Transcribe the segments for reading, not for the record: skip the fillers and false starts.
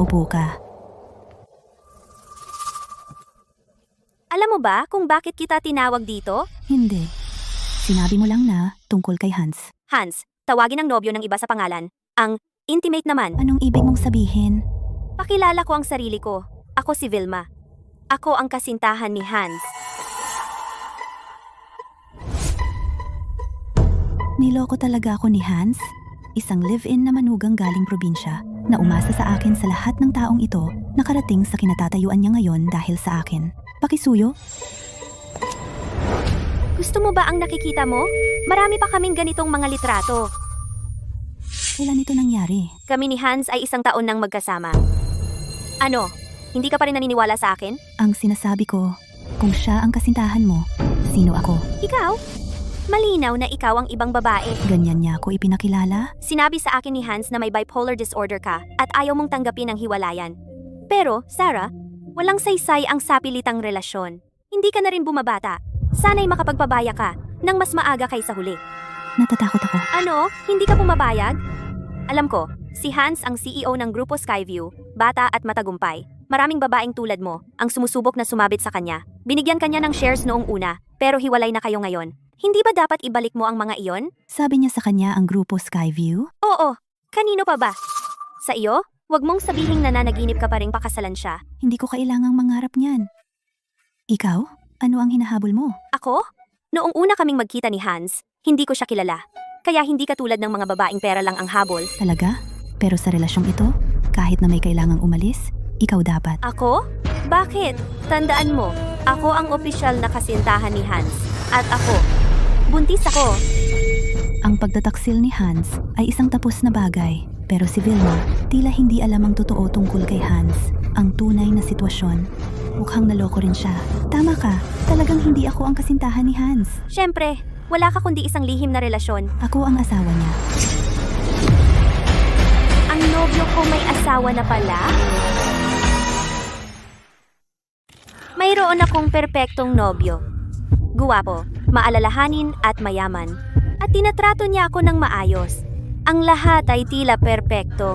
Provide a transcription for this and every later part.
Maupo ka. Alam mo ba kung bakit kita tinawag dito? Hindi. Sinabi mo lang na tungkol kay Hans. Hans, tawagin ang nobyo ng iba sa pangalan. Ang intimate naman. Anong ibig mong sabihin? Pakilala ko ang sarili ko. Ako si Vilma. Ako ang kasintahan ni Hans. Niloko talaga ako ni Hans? Isang live-in na manugang galing probinsya na umasa sa akin sa lahat ng taong ito nakarating sa kinatatayuan niya ngayon dahil sa akin. Pakisuyo? Gusto mo ba ang nakikita mo? Marami pa kaming ganitong mga litrato. Kailan ito nangyari? Kami ni Hans ay 1 taon nang magkasama. Ano? Hindi ka pa rin naniniwala sa akin? Ang sinasabi ko, kung siya ang kasintahan mo, sino ako? Ikaw? Malinaw na ikaw ang ibang babae. Ganyan niya ako ipinakilala? Sinabi sa akin ni Hans na may bipolar disorder ka at ayaw mong tanggapin ang hiwalayan. Pero, Sarah, walang saysay ang sapilitang relasyon. Hindi ka na rin bumabata. Sana'y makapagpabaya ka nang mas maaga kaysa huli. Natatakot ako. Ano? Hindi ka pumabayag? Alam ko, si Hans ang CEO ng Grupo Skyview, bata at matagumpay. Maraming babaeng tulad mo ang sumusubok na sumabit sa kanya. Binigyan kanya ng shares noong una, pero hiwalay na kayo ngayon. Hindi ba dapat ibalik mo ang mga iyon? Sabi niya sa kanya ang grupo Skyview? Oo, kanino pa ba? Sa iyo? Huwag mong sabihing nananaginip ka pa ring pakasalan siya. Hindi ko kailangang mangarap niyan. Ikaw? Ano ang hinahabol mo? Ako? Noong una kaming magkita ni Hans, hindi ko siya kilala. Kaya hindi katulad ng mga babaeng pera lang ang habol. Talaga? Pero sa relasyong ito, kahit na may kailangang umalis, ikaw dapat. Ako? Bakit? Tandaan mo, ako ang opisyal na kasintahan ni Hans. At ako, buntis ako. Ang pagtataksil ni Hans ay isang tapos na bagay. Pero si Vilma, tila hindi alam ang totoo tungkol kay Hans. Ang tunay na sitwasyon. Mukhang naloko rin siya. Tama ka, talagang hindi ako ang kasintahan ni Hans. Siyempre, wala ka kundi isang lihim na relasyon. Ako ang asawa niya. Ang nobyo ko may asawa na pala? Mayroon akong perpektong nobyo. Guwapo, maalalahanin at mayaman. At tinatrato niya ako ng maayos. Ang lahat ay tila perpekto.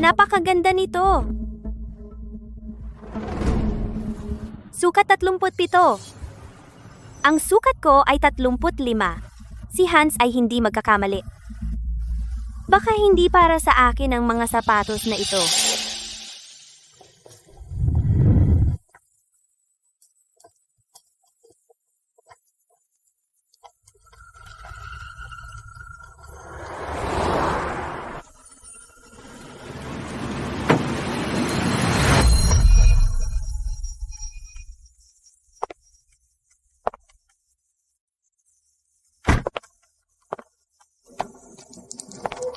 Napakaganda nito. Sukat 37. Ang sukat ko ay 35. Si Hans ay hindi magkakamali. Baka hindi para sa akin ang mga sapatos na ito.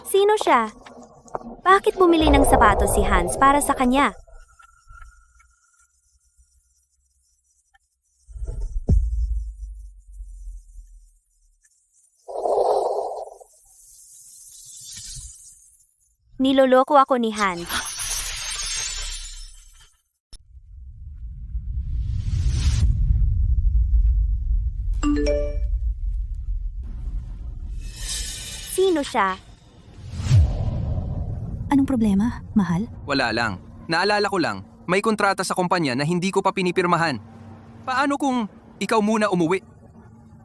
Sino siya? Bakit bumili ng sapatos si Hans para sa kanya? Niloloko ako ni Hans. Sino siya? Anong problema, mahal? Wala lang. Naalala ko lang, may kontrata sa kumpanya na hindi ko pa pinipirmahan. Paano kung ikaw muna umuwi?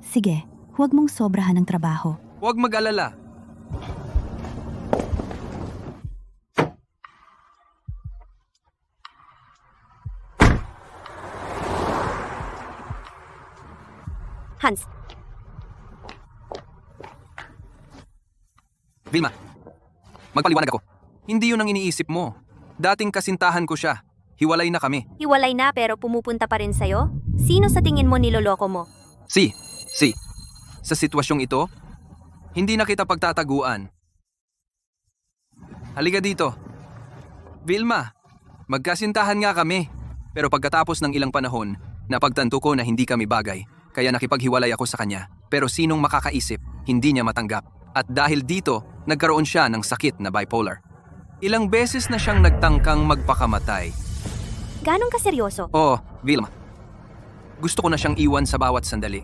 Sige, huwag mong sobrahan ng trabaho. Huwag mag-alala. Hans, Vilma, magpaliwanag ako. Hindi yun ang iniisip mo. Dating kasintahan ko siya. Hiwalay na kami. hiwalay na pero pumupunta pa rin sa'yo? Sino sa tingin mo niloloko mo? Si. Sa sitwasyong ito, Hindi na kita pagtataguan. Halika dito. Vilma, magkasintahan nga kami. Pero pagkatapos ng ilang panahon, napagtanto ko na hindi kami bagay. Kaya nakipaghiwalay ako sa kanya. Pero sinong makakaisip, hindi niya matanggap. At dahil dito, nagkaroon siya ng sakit na bipolar. Ilang beses na siyang nagtangkang magpakamatay. Ganong kaseryoso? Oh, Vilma. Gusto ko na siyang iwan sa bawat sandali.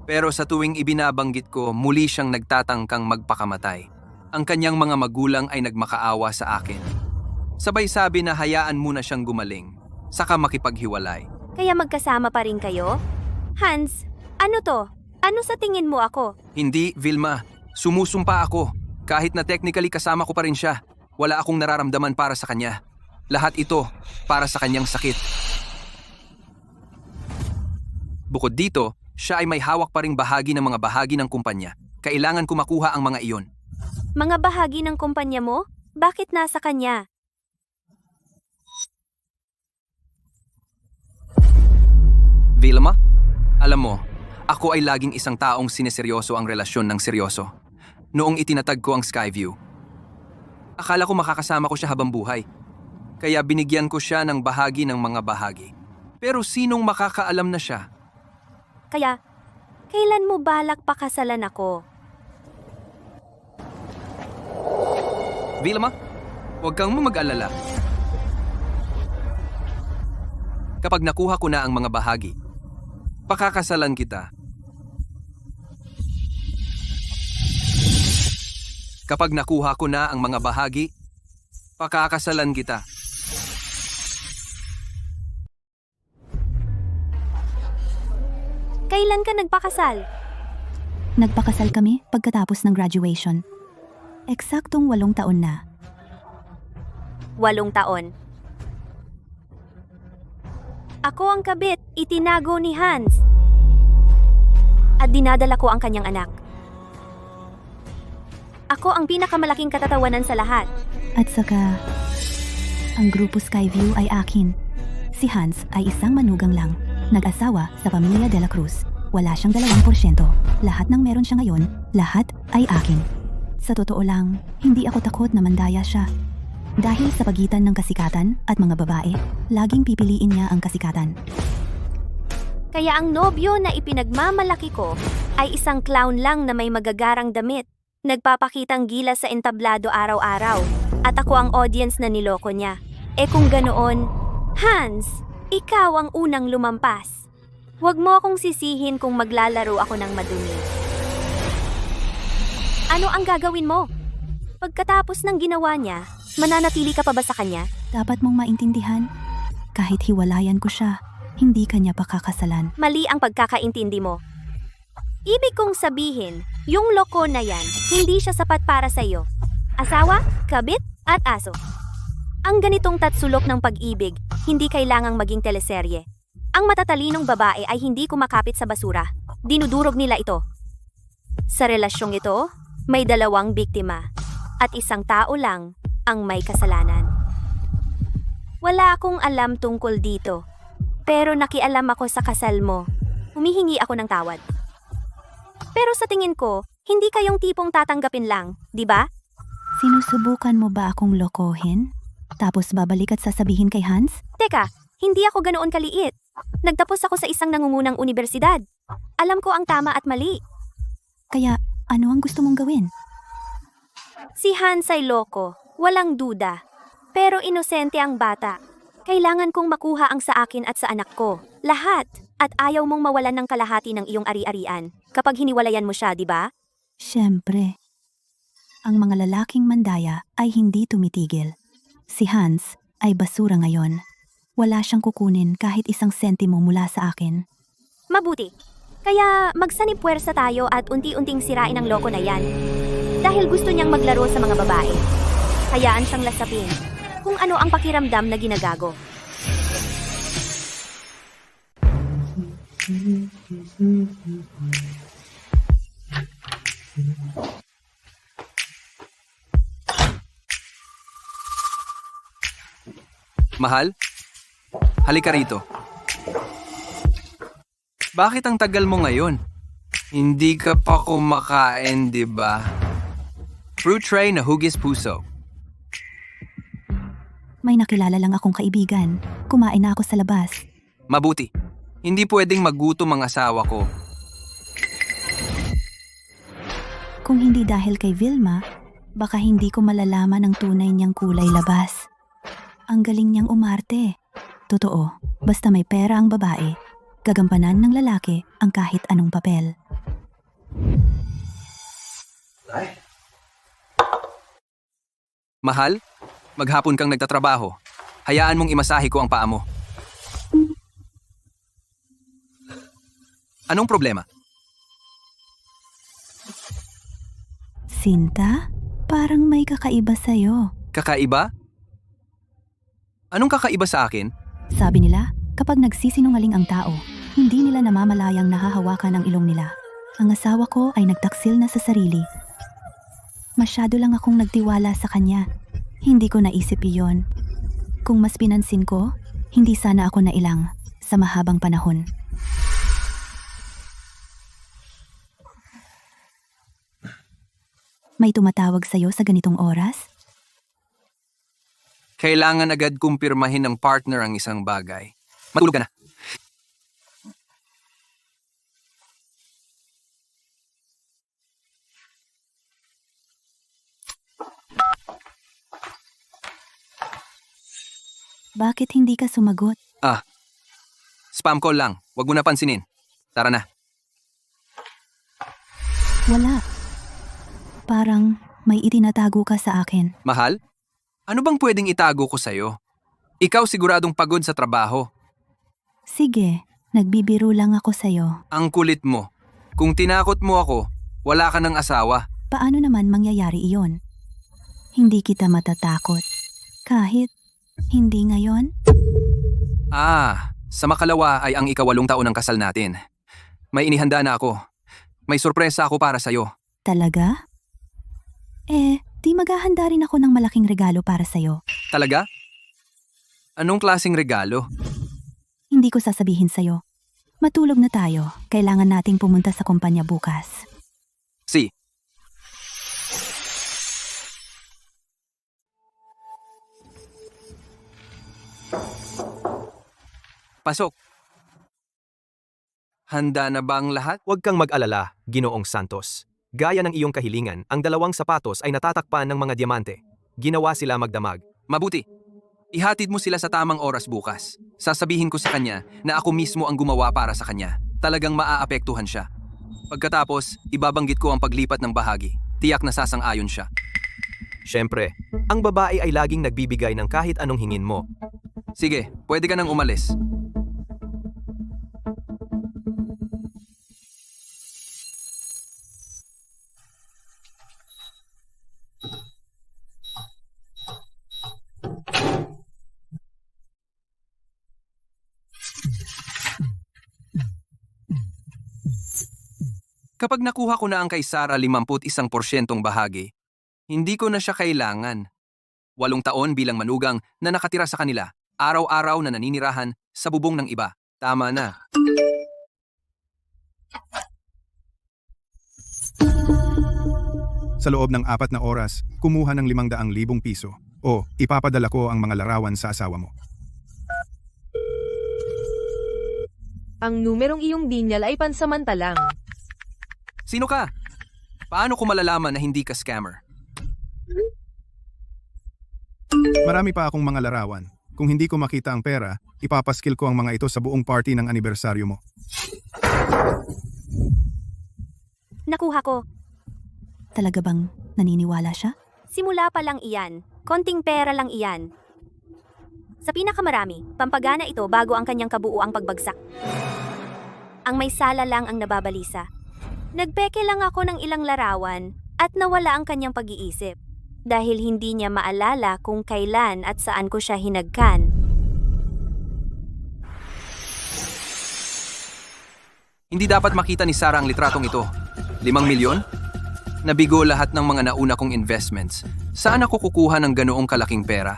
Pero sa tuwing ibinabanggit ko, muli siyang nagtatangkang magpakamatay. Ang kanyang mga magulang ay nagmakaawa sa akin. Sabay sabi na hayaan muna siyang gumaling, saka makipaghiwalay. Kaya magkasama pa rin kayo? Hans, ano to? Ano sa tingin mo ako? Hindi, Vilma. Sumusumpa ako. Kahit na technically kasama ko pa rin siya, wala akong nararamdaman para sa kanya. Lahat ito para sa kanyang sakit. Bukod dito, siya ay may hawak pa ring bahagi ng mga bahagi ng kumpanya. Kailangan ko makuha ang mga iyon. Mga bahagi ng kumpanya mo? Bakit nasa kanya? Vilma, alam mo, ako ay laging isang taong sineseryoso ang relasyon ng seryoso. Noong itinatag ko ang Skyview, akala ko makakasama ko siya habang buhay. Kaya binigyan ko siya ng bahagi ng mga bahagi. Pero sinong makakaalam na siya? Kaya, kailan mo balak pakasalan ako? Vilma, huwag kang mag-alala. Kapag nakuha ko na ang mga bahagi, pakakasalan kita. Kapag nakuha ko na ang mga bahagi, pakakasalan kita. Kailan ka nagpakasal? Nagpakasal kami pagkatapos ng graduation. Eksaktong 8 taon na. 8 taon. Ako ang kabit, itinago ni Hans. At dinadala ko ang kanyang anak. Ako ang pinakamalaking katatawanan sa lahat. At saka, ang grupo Skyview ay akin. Si Hans ay isang manugang lang. Nag-asawa sa pamilya de la Cruz. Wala siyang 2%. Lahat ng meron siya ngayon, lahat ay akin. Sa totoo lang, hindi ako takot na mandaya siya. Dahil sa pagitan ng kasikatan at mga babae, laging pipiliin niya ang kasikatan. Kaya ang nobyo na ipinagmamalaki ko ay isang clown lang na may magagarang damit. Nagpapakitang gila sa entablado araw-araw. At ako ang audience na niloko niya. Eh kung ganoon, Hans, ikaw ang unang lumampas. Huwag mo akong sisihin kung maglalaro ako ng madumi. Ano ang gagawin mo? Pagkatapos ng ginawa niya, mananatili ka pa ba sa kanya? Dapat mong maintindihan, kahit hiwalayan ko siya, hindi kanya pakakasalan. Mali ang pagkakaintindi mo. Ibig kong sabihin, yung loko na yan, hindi siya sapat para sa iyo. Asawa, kabit, at aso. Ang ganitong tatsulok ng pag-ibig, hindi kailangang maging teleserye. Ang matatalinong babae ay hindi kumakapit sa basura. Dinudurog nila ito. Sa relasyong ito, may 2 biktima. At isang tao lang ang may kasalanan. Wala akong alam tungkol dito. Pero nakialam ako sa kasal mo. Humihingi ako ng tawad. Pero sa tingin ko, hindi kayong tipong tatanggapin lang, di ba? Sinusubukan mo ba akong lokohin? Tapos babalik at sasabihin kay Hans? Teka, hindi ako ganoon kaliit. Nagtapos ako sa isang nangungunang universidad. Alam ko ang tama at mali. Kaya, ano ang gusto mong gawin? Si Hans ay loko, walang duda. Pero inosente ang bata. Kailangan kong makuha ang sa akin at sa anak ko. Lahat. At ayaw mong mawalan ng kalahati ng iyong ari-arian. Kapag hiniwalayan mo siya, di ba? Siyempre. Ang mga lalaking mandaya ay hindi tumitigil. Si Hans ay basura ngayon. Wala siyang kukunin kahit isang sentimo mula sa akin. Mabuti. Kaya magsanipwersa tayo at unti-unting sirain ang loko na yan. Dahil gusto niyang maglaro sa mga babae. Hayaan siyang lasapin kung ano ang pakiramdam na ginagago. Mahal? Halika rito. Bakit ang tagal mo ngayon? Hindi ka pa kumakain, di ba? Fruit tray na hugis puso. May nakilala lang akong kaibigan. Kumain na ako sa labas. Mabuti. Hindi pwedeng magutom ang asawa ko. Kung hindi dahil kay Vilma, baka hindi ko malalaman ang tunay niyang kulay labas. Ang galing niyang umarte. Totoo, basta may pera ang babae, gagampanan ng lalaki ang kahit anong papel. Mahal, maghapon kang nagtatrabaho. Hayaan mong imasahe ko ang paa mo. Anong problema? Sinta, parang may kakaiba sa'yo. Kakaiba? Anong kakaiba sa akin? Sabi nila, kapag nagsisinungaling ang tao, hindi nila namamalayang nahahawakan ang ilong nila. Ang asawa ko ay nagtaksil na sa sarili. Masyado lang akong nagtiwala sa kanya. Hindi ko naisip iyon. Kung mas pinansin ko, hindi sana ako nailang sa mahabang panahon. May tumatawag sa'yo sa ganitong oras? Kailangan agad kumpirmahin ng partner ang isang bagay. Matulog ka na. Bakit hindi ka sumagot? Spam call lang. Huwag mo na pansinin. Tara na. Wala. Parang may itinatago ka sa akin. Mahal? Ano bang pwedeng itago ko sa'yo? Ikaw siguradong pagod sa trabaho. Sige, nagbibiro lang ako sa'yo. Ang kulit mo. Kung tinakot mo ako, wala ka ng asawa. Paano naman mangyayari iyon? Hindi kita matatakot. Kahit hindi ngayon? Sa makalawa ay ang ika-8 taon ng kasal natin. May inihanda na ako. May sorpresa ako para sa'yo. Talaga? Di maghahanda rin ako ng malaking regalo para sa'yo. Talaga? Anong klaseng regalo? Hindi ko sasabihin sa'yo. Matulog na tayo. Kailangan nating pumunta sa kumpanya bukas. Si. Pasok. Handa na ba ang lahat? Huwag kang mag-alala, Ginoong Santos. Gaya ng iyong kahilingan, ang 2 sapatos ay natatakpan ng mga diamante. Ginawa sila magdamag. Mabuti. Ihatid mo sila sa tamang oras bukas. Sasabihin ko sa kanya na ako mismo ang gumawa para sa kanya. Talagang maaapektuhan siya. Pagkatapos, ibabanggit ko ang paglipat ng bahagi. Tiyak na sasang-ayon siya. Siyempre, ang babae ay laging nagbibigay ng kahit anong hingin mo. Sige, pwede ka nang umalis. Kapag nakuha ko na ang kay Sarah 51% bahagi, hindi ko na siya kailangan. 8 taon bilang manugang na nakatira sa kanila, araw-araw na naninirahan sa bubong ng iba. Tama na. Sa loob ng 4 na oras, kumuha ng 500,000 piso o ipapadala ko ang mga larawan sa asawa mo. Ang numerong iyong dinyal ay pansamantalang. Sino ka? Paano ko malalaman na hindi ka scammer? Marami pa akong mga larawan. Kung hindi ko makita ang pera, ipapaskil ko ang mga ito sa buong party ng anibersaryo mo. Nakuha ko. Talaga bang naniniwala siya? Simula pa lang iyan. Konting pera lang iyan. Sa pinakamarami, pampagana ito bago ang kanyang kabuuang pagbagsak. Ang may sala lang ang nababalisa. Nagpeke lang ako ng ilang larawan at nawala ang kanyang pag-iisip dahil hindi niya maalala kung kailan at saan ko siya hinagkan. Hindi dapat makita ni Sarah ang litratong ito. 5 milyon? Nabigo lahat ng mga nauna kong investments. Saan ako kukuha ng ganoong kalaking pera?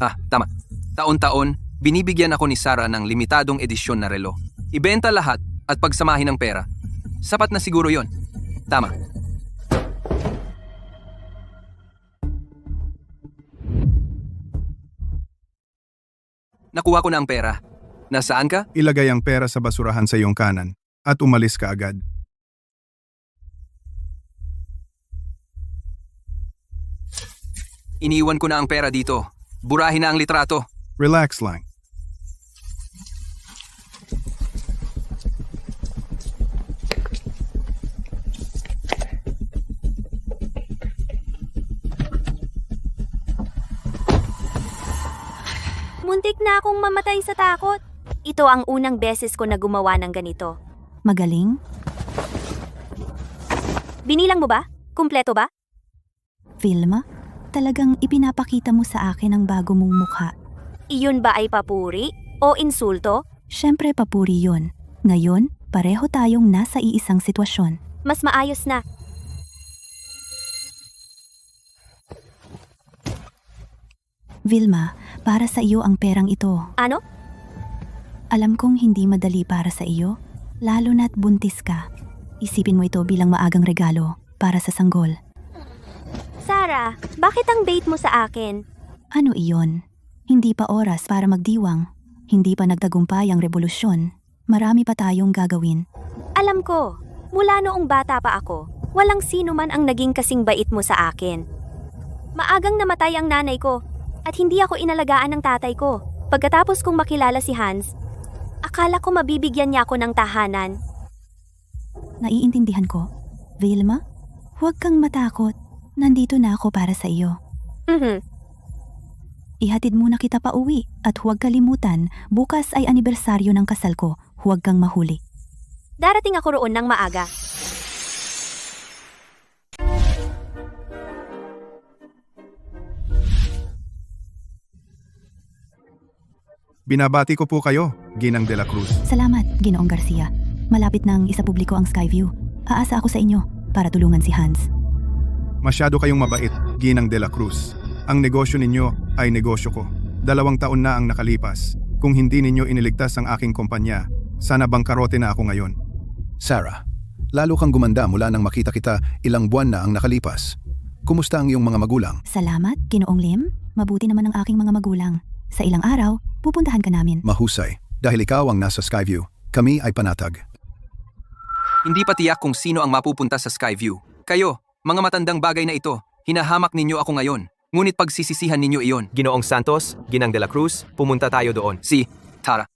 Tama. Taon-taon, binibigyan ako ni Sarah ng limitadong edisyon na relo. Ibenta lahat at pagsamahin ng pera. Sapat na siguro yon. Tama. Nakuha ko na ang pera. Nasaan ka? Ilagay ang pera sa basurahan sa iyong kanan at umalis ka agad. Iniwan ko na ang pera dito. Burahin na ang litrato. Relax lang. Muntik na akong mamatay sa takot. Ito ang unang beses ko na gumawa ng ganito. Magaling? Binilang mo ba? Kumpleto ba? Vilma, talagang ipinapakita mo sa akin ang bago mong mukha. Iyon ba ay papuri o insulto? Siyempre papuri yun. Ngayon, pareho tayong nasa iisang sitwasyon. Mas maayos na. Vilma, para sa iyo ang perang ito. Ano? Alam kong hindi madali para sa iyo, lalo na't buntis ka. Isipin mo ito bilang maagang regalo para sa sanggol. Sarah, bakit ang bait mo sa akin? Ano iyon? Hindi pa oras para magdiwang. Hindi pa nagtagumpay ang revolusyon. Marami pa tayong gagawin. Alam ko, mula noong bata pa ako, walang sino man ang naging kasing bait mo sa akin. Maagang namatay ang nanay ko at hindi ako inalagaan ng tatay ko. Pagkatapos kong makilala si Hans, akala ko mabibigyan niya ako ng tahanan. Naiintindihan ko. Vilma, huwag kang matakot. Nandito na ako para sa iyo. Ihatid muna kita pa uwi at huwag kalimutan, bukas ay anibersaryo ng kasal ko. Huwag kang mahuli. Darating ako roon ng maaga. Binabati ko po kayo, Ginang de la Cruz. Salamat, Ginoong Garcia. Malapit nang isapubliko ang Skyview. Aasa ako sa inyo para tulungan si Hans. Masyado kayong mabait, Ginang de la Cruz. Ang negosyo ninyo ay negosyo ko. 2 taon na ang nakalipas. Kung hindi ninyo iniligtas ang aking kumpanya, sana bangkarote na ako ngayon. Sarah, lalo kang gumanda mula nang makita kita ilang buwan na ang nakalipas. Kumusta ang iyong mga magulang? Salamat, Ginoong Lim. Mabuti naman ang aking mga magulang. Sa ilang araw, pupuntahan ka namin. Mahusay. Dahil ikaw ang nasa Skyview, kami ay panatag. Hindi pa tiyak kung sino ang mapupunta sa Skyview. Kayo, mga matandang bagay na ito, hinahamak ninyo ako ngayon. Ngunit pagsisisihan ninyo iyon. Ginoong Santos, Ginang de la Cruz, pumunta tayo doon. Si Tara.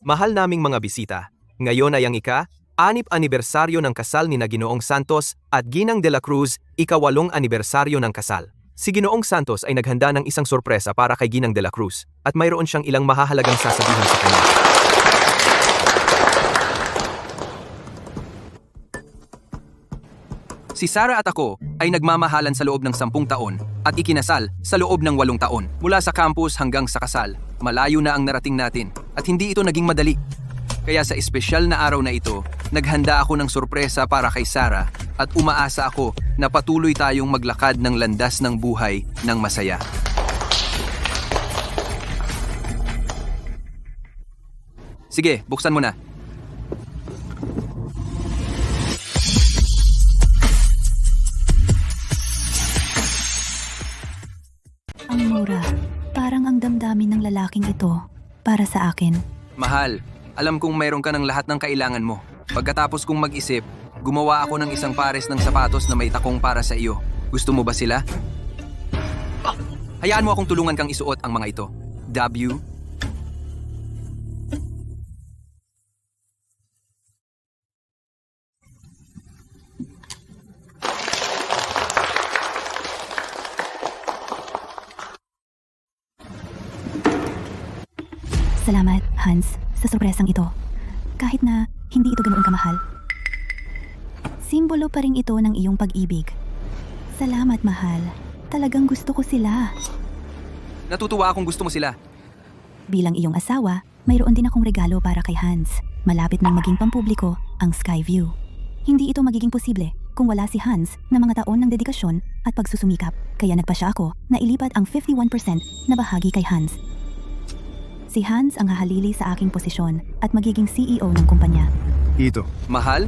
Mahal naming mga bisita, ngayon ay ang ika-6 anibersaryo ng kasal ni na Ginoong Santos at Ginang de la Cruz, ika-8 anibersaryo ng kasal. Si Ginoong Santos ay naghanda ng isang sorpresa para kay Ginang de la Cruz at mayroon siyang ilang mahahalagang sasabihin sa kanya. Si Sarah at ako ay nagmamahalan sa loob ng 10 taon at ikinasal sa loob ng 8 taon. Mula sa campus hanggang sa kasal, malayo na ang narating natin at hindi ito naging madali. Kaya sa espesyal na araw na ito, naghanda ako ng sorpresa para kay Sarah at umaasa ako na patuloy tayong maglakad ng landas ng buhay ng masaya. Sige, buksan mo na. Ang mura. Parang ang damdamin ng lalaking ito para sa akin. Mahal, alam kong mayroon ka ng lahat ng kailangan mo. Pagkatapos kong mag-isip, gumawa ako ng isang pares ng sapatos na may takong para sa iyo. Gusto mo ba sila? Hayaan mo akong tulungan kang isuot ang mga ito. W. Salamat, Hans, sa sorpresang ito. Kahit na hindi ito ganoon kamahal. Simbolo pa rin ito ng iyong pag-ibig. Salamat, mahal. Talagang gusto ko sila. Natutuwa akong gusto mo sila. Bilang iyong asawa, mayroon din akong regalo para kay Hans. Malapit nang maging pampubliko ang Skyview. Hindi ito magiging posible kung wala si Hans na mga taon ng dedikasyon at pagsusumikap. Kaya nagpasya ako na ilipat ang 51% na bahagi kay Hans. Si Hans ang hahalili sa aking posisyon at magiging CEO ng kumpanya. Ito, Mahal?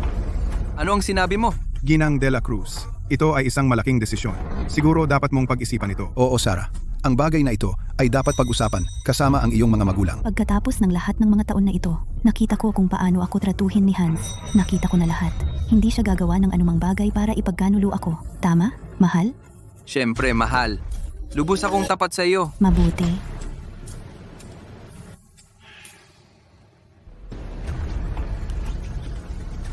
Ano ang sinabi mo? Ginang de la Cruz. Ito ay isang malaking desisyon. Siguro dapat mong pag-isipan ito. Oo, Sarah. Ang bagay na ito ay dapat pag-usapan kasama ang iyong mga magulang. Pagkatapos ng lahat ng mga taon na ito, nakita ko kung paano ako tratuhin ni Hans. Nakita ko na lahat. Hindi siya gagawa ng anumang bagay para ipagkanulo ako. Tama? Mahal? Siyempre, mahal. Lubos akong tapat sa iyo. Mabuti.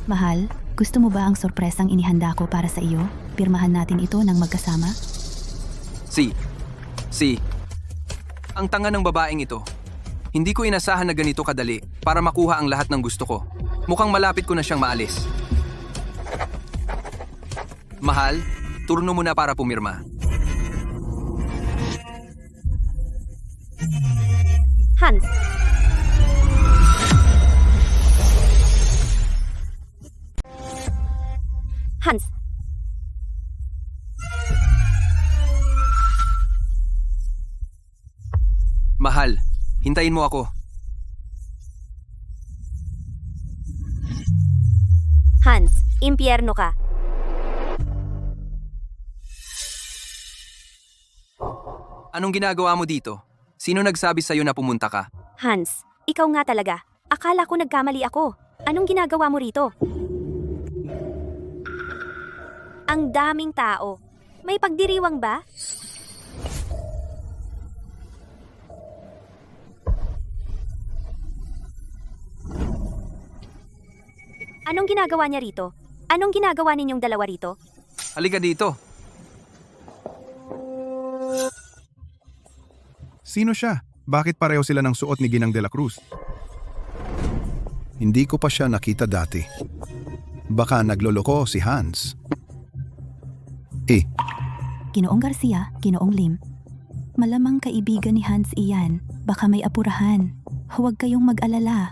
Mahal, gusto mo ba ang sorpresang inihanda ko para sa iyo? Pirmahan natin ito ng magkasama? Si. Ang tanga ng babaeng ito. Hindi ko inasahan na ganito kadali para makuha ang lahat ng gusto ko. Mukhang malapit ko na siyang maalis. Mahal, turno mo na para pumirma. Hans. Hans. Mahal, hintayin mo ako. Hans, impyerno ka. Anong ginagawa mo dito? Sino nagsabi sa'yo na pumunta ka? Hans, ikaw nga talaga. Akala ko nagkamali ako. Anong ginagawa mo rito? Ang daming tao. May pagdiriwang ba? Anong ginagawa niya rito? Anong ginagawa ninyong dalawa rito? Halika dito. Sino siya? Bakit pareho sila ng suot ni Ginang de la Cruz? Hindi ko pa siya nakita dati. Baka nagloloko si Hans. Ginoong Garcia, Ginoong Lim. Malamang kaibigan ni Hans iyan. Baka may apurahan. Huwag kayong mag-alala.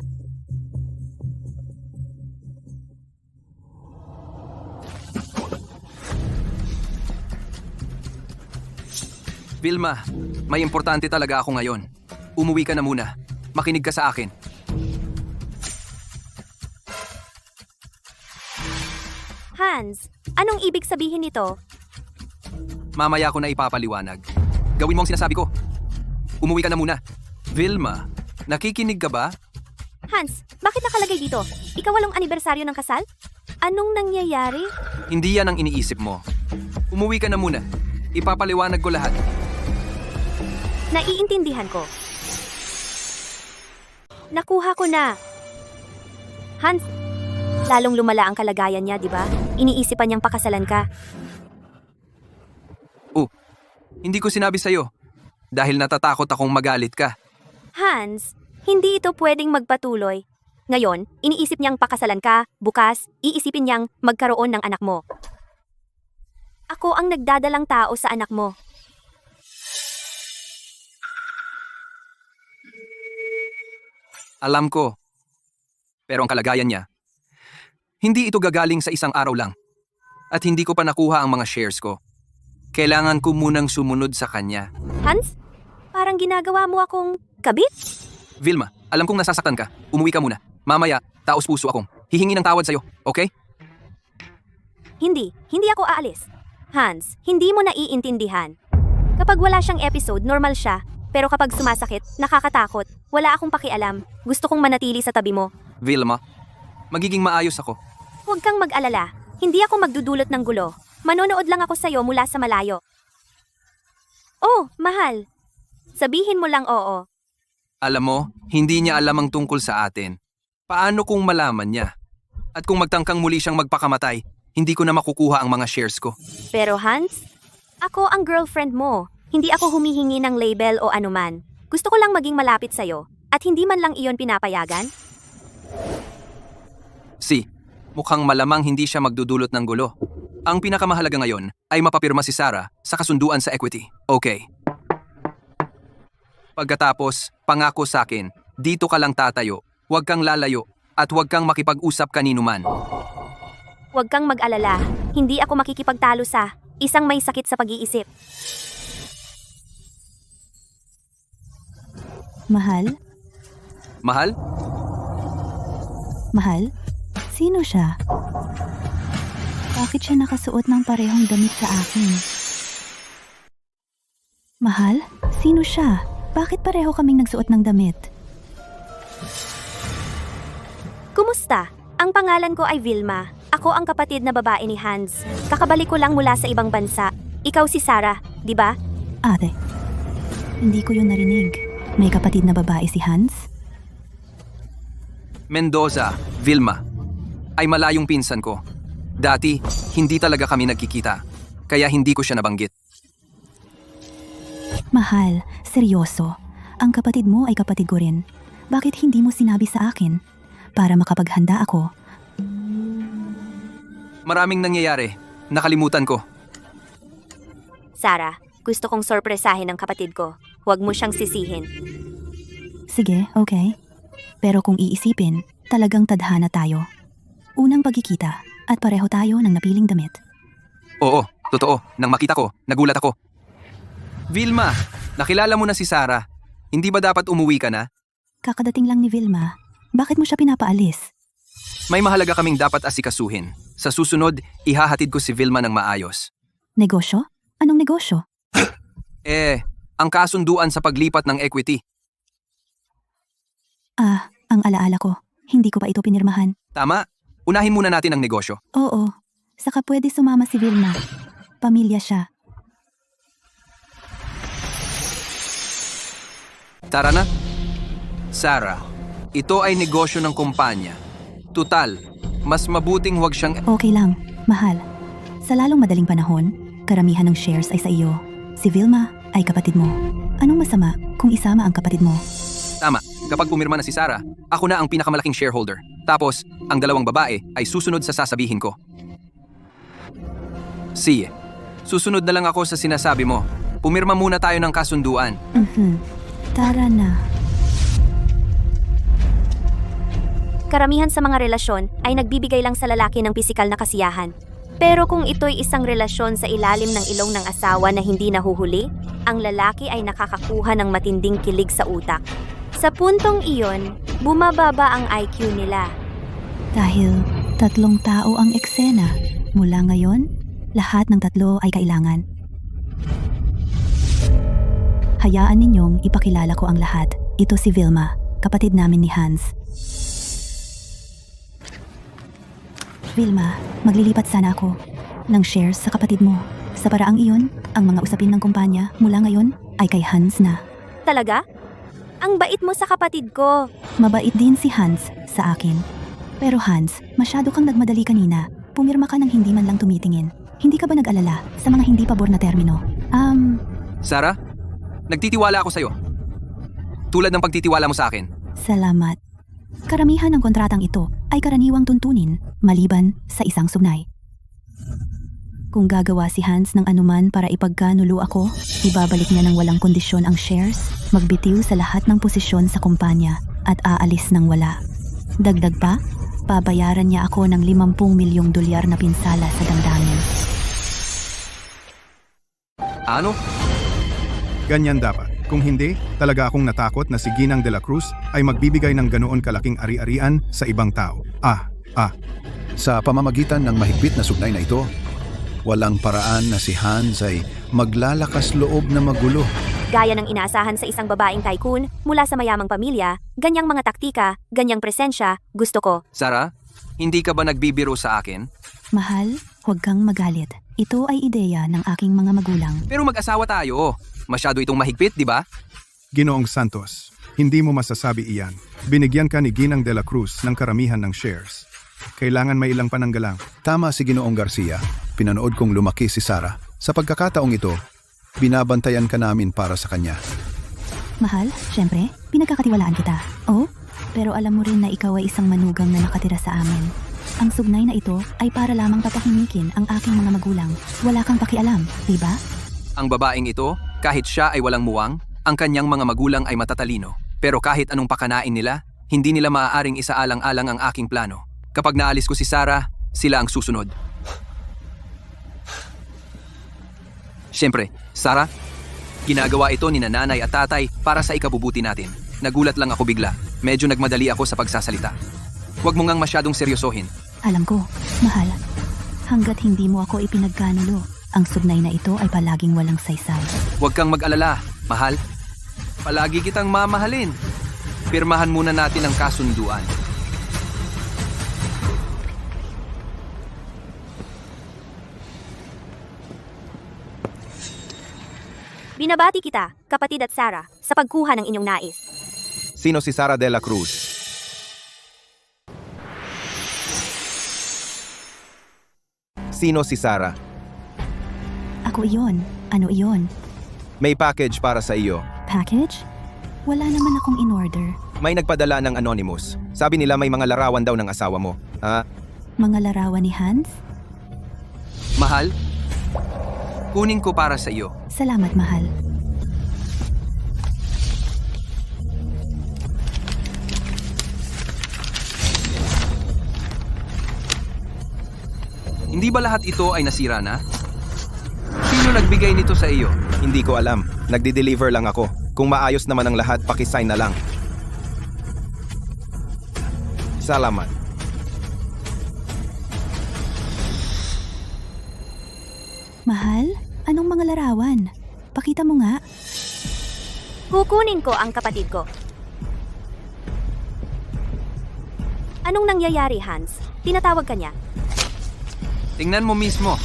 Vilma, may importante talaga ako ngayon. Umuwi ka na muna. Makinig ka sa akin. Hans, anong ibig sabihin nito? Mamaya ko na ipapaliwanag. Gawin mo ang sinasabi ko. Umuwi ka na muna. Vilma, nakikinig ka ba? Hans, bakit nakalagay dito? Ikawalong anibersaryo ng kasal? Anong nangyayari? Hindi yan ang iniisip mo. Umuwi ka na muna. Ipapaliwanag ko lahat. Naiintindihan ko. Nakuha ko na. Hans, lalong lumala ang kalagayan niya, di ba? Iniisipan niyang pakasalan ka. Oh, hindi ko sinabi sa'yo. Dahil natatakot akong magalit ka. Hans, hindi ito pwedeng magpatuloy. Ngayon, iniisip niyang pakasalan ka, bukas, iisipin niyang magkaroon ng anak mo. Ako ang nagdadalang tao sa anak mo. Alam ko. Pero ang kalagayan niya, hindi ito gagaling sa isang araw lang. At hindi ko pa nakuha ang mga shares ko. Kailangan ko munang sumunod sa kanya. Hans, parang ginagawa mo akong kabit? Vilma, alam kong nasasaktan ka. Umuwi ka muna. Mamaya, taos puso akong hihingi ng tawad sa'yo, okay? Hindi ako aalis. Hans, hindi mo naiintindihan. Kapag wala siyang episode, normal siya. Pero kapag sumasakit, nakakatakot, wala akong pakialam. Gusto kong manatili sa tabi mo. Vilma, magiging maayos ako. Huwag kang mag-alala. Hindi ako magdudulot ng gulo. Manonood lang ako sa'yo mula sa malayo. Oh, mahal. Sabihin mo lang oo. Alam mo, hindi niya alam ang tungkol sa atin. Paano kung malaman niya? At kung magtangkang muli siyang magpakamatay, hindi ko na makukuha ang mga shares ko. Pero Hans, ako ang girlfriend mo. Hindi ako humihingi ng label o anuman. Gusto ko lang maging malapit sa'yo. At hindi man lang iyon pinapayagan. Mukhang malamang hindi siya magdudulot ng gulo. Ang pinakamahalaga ngayon ay mapapirma si Sarah sa kasunduan sa equity. Okay. Pagkatapos, pangako sa akin, dito ka lang tatayo, huwag kang lalayo, at huwag kang makipag-usap kanino man. Huwag kang mag-alala. Hindi ako makikipagtalo sa isang may sakit sa pag-iisip. Mahal, Mahal? Mahal? Sino siya? Bakit siya nakasuot ng parehong damit sa akin? Mahal? Sino siya? Bakit pareho kaming nagsuot ng damit? Kumusta? Ang pangalan ko ay Vilma. Ako ang kapatid na babae ni Hans. Kakabalik ko lang mula sa ibang bansa. Ikaw si Sarah, di ba? Ate, hindi ko yun narinig. May kapatid na babae si Hans? Mendoza, Vilma. Ay malayong pinsan ko. Dati, hindi talaga kami nagkikita. Kaya hindi ko siya nabanggit. Mahal, seryoso. Ang kapatid mo ay kapatid ko rin. Bakit hindi mo sinabi sa akin? Para makapaghanda ako. Maraming nangyayari. Nakalimutan ko. Sarah, gusto kong sorpresahin ang kapatid ko. Huwag mo siyang sisihin. Sige, okay. Pero kung iisipin, talagang tadhana tayo. Unang pagkikita at pareho tayo ng napiling damit. Oo, totoo. Nang makita ko, nagulat ako. Vilma, nakilala mo na si Sarah. Hindi ba dapat umuwi ka na? Kakadating lang ni Vilma. Bakit mo siya pinapaalis? May mahalaga kaming dapat asikasuhin. Sa susunod, ihahatid ko si Vilma ng maayos. Negosyo? Anong negosyo? Ang kasunduan sa paglipat ng equity. Ang alaala ko. Hindi ko pa ito pinirmahan. Tama? Unahin muna natin ang negosyo. Oo. Saka pwede sumama si Vilma. Pamilya siya. Tara na. Sarah, ito ay negosyo ng kumpanya. Tutal, mas mabuting huwag siyang... Okay lang. Mahal. Sa lalong madaling panahon, karamihan ng shares ay sa iyo. Si Vilma ay kapatid mo. Anong masama kung isama ang kapatid mo? Tama, kapag pumirma na si Sarah, ako na ang pinakamalaking shareholder. Tapos, ang dalawang babae ay susunod sa sasabihin ko. Sige, susunod na lang ako sa sinasabi mo. Pumirma muna tayo ng kasunduan. Tara na. Karamihan sa mga relasyon ay nagbibigay lang sa lalaki ng pisikal na kasiyahan. Pero kung ito'y isang relasyon sa ilalim ng ilong ng asawa na hindi nahuhuli, ang lalaki ay nakakakuha ng matinding kilig sa utak. Sa puntong iyon, bumababa ang IQ nila. Dahil 3 tao ang eksena. Mula ngayon, lahat ng 3 ay kailangan. Hayaan ninyong ipakilala ko ang lahat. Ito si Vilma, kapatid namin ni Hans. Vilma, maglilipat sana ako ng shares sa kapatid mo. Sa paraang iyon, ang mga usapin ng kumpanya mula ngayon ay kay Hans na. Talaga? Ang bait mo sa kapatid ko. Mabait din si Hans sa akin. Pero Hans, masyado kang nagmadali kanina. Pumirma ka ng hindi man lang tumitingin. Hindi ka ba nag-alala sa mga hindi pabor na termino? Sarah, nagtitiwala ako sa'yo. Tulad ng pagtitiwala mo sa akin. Salamat. Karamihan ng kontratang ito ay karaniwang tuntunin maliban sa isang sugnay. Kung gagawa si Hans ng anuman para ipagkanulo ako, ibabalik niya ng walang kondisyon ang shares, magbitiw sa lahat ng posisyon sa kumpanya at aalis ng wala. Dagdag pa, babayaran niya ako ng $50 milyong na pinsala sa damdamin. Ano? Ganyan dapat. Kung hindi, talaga akong natakot na si Ginang de la Cruz ay magbibigay ng ganoon kalaking ari-arian sa ibang tao. Sa pamamagitan ng mahigpit na sugnay na ito, walang paraan na si Hans ay maglalakas loob na magulo. Gaya ng inaasahan sa isang babaeng tycoon mula sa mayamang pamilya, ganyang mga taktika, ganyang presensya, gusto ko. Sarah, hindi ka ba nagbibiro sa akin? Mahal, huwag kang magalit. Ito ay ideya ng aking mga magulang. Pero mag-asawa tayo. Masyado itong mahigpit, di ba? Ginoong Santos, hindi mo masasabi iyan. Binigyan ka ni Ginang de la Cruz ng karamihan ng shares. Kailangan may ilang pananggalang. Tama si Ginoong Garcia, pinanood kong lumaki si Sarah. Sa pagkakataong ito, binabantayan ka namin para sa kanya. Mahal, syempre, pinagkakatiwalaan kita. Oh, pero alam mo rin na ikaw ay isang manugang na nakatira sa amin. Ang sugnay na ito ay para lamang papahimikin ang aking mga magulang. Wala kang pakialam, di ba? Ang babaeng ito, kahit siya ay walang muwang, ang kanyang mga magulang ay matatalino. Pero kahit anong pakanain nila, hindi nila maaaring isaalang-alang ang aking plano. Kapag naalis ko si Sarah, sila ang susunod. Siyempre, Sarah, ginagawa ito ni nanay at tatay para sa ikabubuti natin. Nagulat lang ako bigla. Medyo nagmadali ako sa pagsasalita. Huwag mo ngang masyadong seryosohin. Alam ko, mahal. Hanggat hindi mo ako ipinagkanulo, ang sugnay na ito ay palaging walang saysay. Huwag kang mag-alala, mahal. Palagi kitang mamahalin. Pirmahan muna natin ang kasunduan. Binabati kita, kapatid at Sarah, sa pagkuha ng inyong nais. Sino si Sara de la Cruz? Sino si Sara? Ako iyon. Ano iyon? May package para sa iyo. Package? Wala naman akong in-order. May nagpadala ng anonymous. Sabi nila may mga larawan daw ng asawa mo. Mga larawan ni Hans? Mahal, kunin ko para sa iyo. Salamat, mahal. Hindi ba lahat ito ay nasira na? Sino nagbigay nito sa iyo? Hindi ko alam. Nagdi-deliver lang ako. Kung maayos naman ang lahat, pakisign na lang. Salamat. Mahal? Anong mga larawan? Pakita mo nga. Kukunin ko ang kapatid ko. Anong nangyayari, Hans? Tinatawag ka niya. Tingnan mo mismo.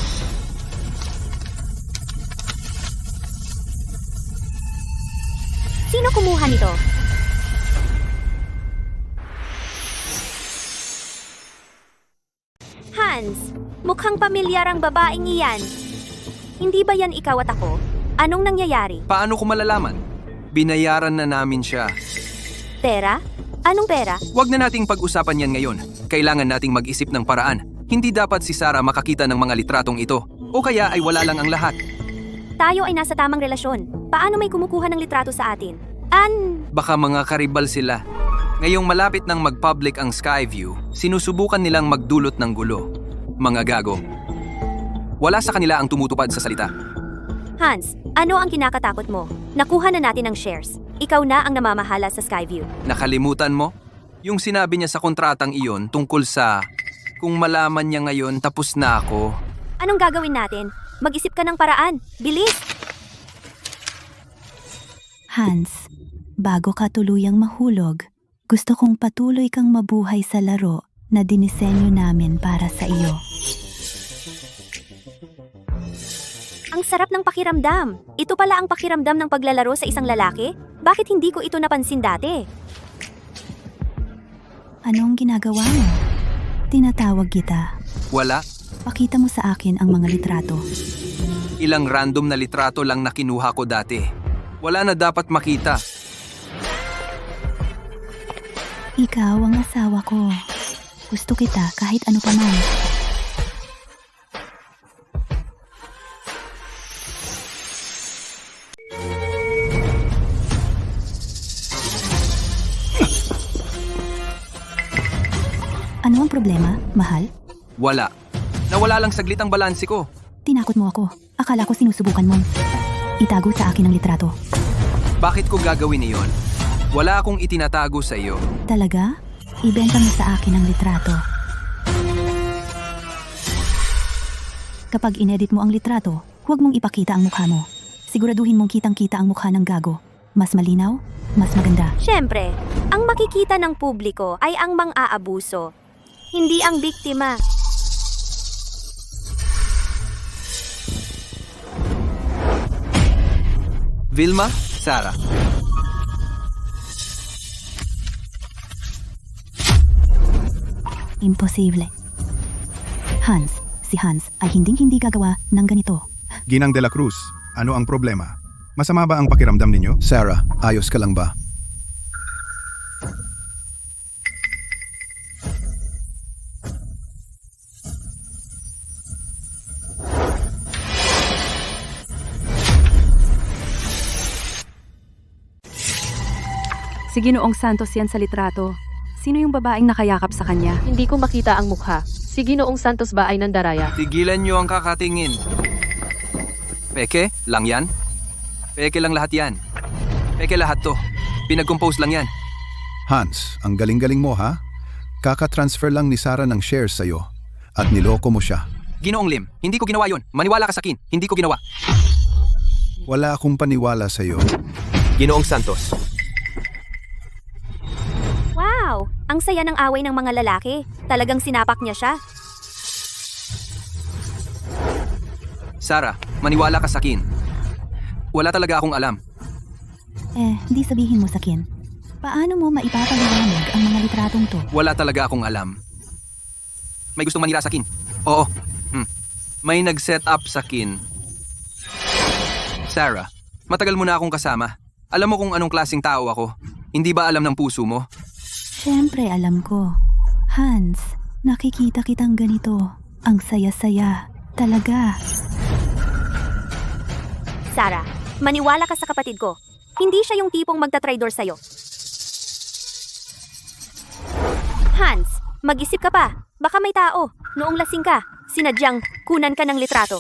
Sino kumuha nito? Hans, mukhang pamilyar ang babaeng iyan. Hindi ba yan ikaw at ako? Anong nangyayari? Paano ko malalaman? Binayaran na namin siya. Pera? Anong pera? Huwag na nating pag-usapan yan ngayon. Kailangan nating mag-isip ng paraan. Hindi dapat si Sarah makakita ng mga litratong ito. O kaya ay wala lang ang lahat. Tayo ay nasa tamang relasyon. Paano may kumukuha ng litrato sa atin? Baka mga karibal sila. Ngayong malapit nang mag-public ang Skyview, sinusubukan nilang magdulot ng gulo. Mga gago. Wala sa kanila ang tumutupad sa salita. Hans, ano ang kinakatakot mo? Nakuha na natin ang shares. Ikaw na ang namamahala sa Skyview. Nakalimutan mo? Yung sinabi niya sa kontratang iyon tungkol sa kung malaman niya ngayon tapos na ako. Anong gagawin natin? Mag-isip ka ng paraan. Bilis! Hans, bago ka tuluyang mahulog, gusto kong patuloy kang mabuhay sa laro na dinisenyo namin para sa iyo. Ang sarap ng pakiramdam. Ito pala ang pakiramdam ng paglalaro sa isang lalaki? Bakit hindi ko ito napansin dati? Anong ginagawa mo? Tinatawag kita. Wala. Pakita mo sa akin ang mga litrato. Ilang random na litrato lang na kinuha ko dati. Wala na dapat makita. Ikaw ang asawa ko. Gusto kita kahit ano pa man. Ano ang problema, mahal? Wala. Nawala lang saglit ang balanse ko. Tinakot mo ako. Akala ko sinusubukan mo. Itago sa akin ang litrato. Bakit ko gagawin iyon? Wala akong itinatago sa iyo. Talaga? Ibenta mo sa akin ang litrato. Kapag inedit mo ang litrato, huwag mong ipakita ang mukha mo. Siguraduhin mong kitang-kita ang mukha ng gago. Mas malinaw, mas maganda. Siyempre, ang makikita ng publiko ay ang mang-aabuso, hindi ang biktima. Vilma, Sarah. Imposible. Si Hans ay hinding-hindi gagawa ng ganito. Ginang de la Cruz, ano ang problema? Masama ba ang pakiramdam ninyo? Sarah, ayos ka lang ba? Si Ginoong Santos yan sa litrato. Sino yung babaeng nakayakap sa kanya? Hindi ko makita ang mukha. Si Ginoong Santos ba ay nandaraya? Tigilan niyo ang kakatingin. Peke lang yan? Peke lang lahat yan. Peke lahat to. Pinag-compose lang yan. Hans, ang galing-galing mo ha? Kaka-transfer lang ni Sarah ng shares sa'yo at niloko mo siya. Ginoong Lim, hindi ko ginawa yon. Maniwala ka sa akin, hindi ko ginawa. Wala akong paniwala sa'yo. Ginoong Santos, Wow! Ang saya ng away ng mga lalaki. Talagang sinapak niya siya. Sarah, maniwala ka sa akin. Wala talaga akong alam. Di sabihin mo sa akin. Paano mo maipapaliwanag ang mga litratong to? Wala talaga akong alam. May gustong manira sa akin. Oo. May nag-set up sa akin. Sarah, matagal mo na akong kasama. Alam mo kung anong klaseng tao ako. Hindi ba alam ng puso mo? Siyempre alam ko. Hans, nakikita kitang ganito. Ang saya-saya. Talaga. Sarah, maniwala ka sa kapatid ko. Hindi siya yung tipong magtatraidor sa'yo. Hans, mag-isip ka pa. Baka may tao. Noong lasing ka, sinadyang kunan ka ng litrato.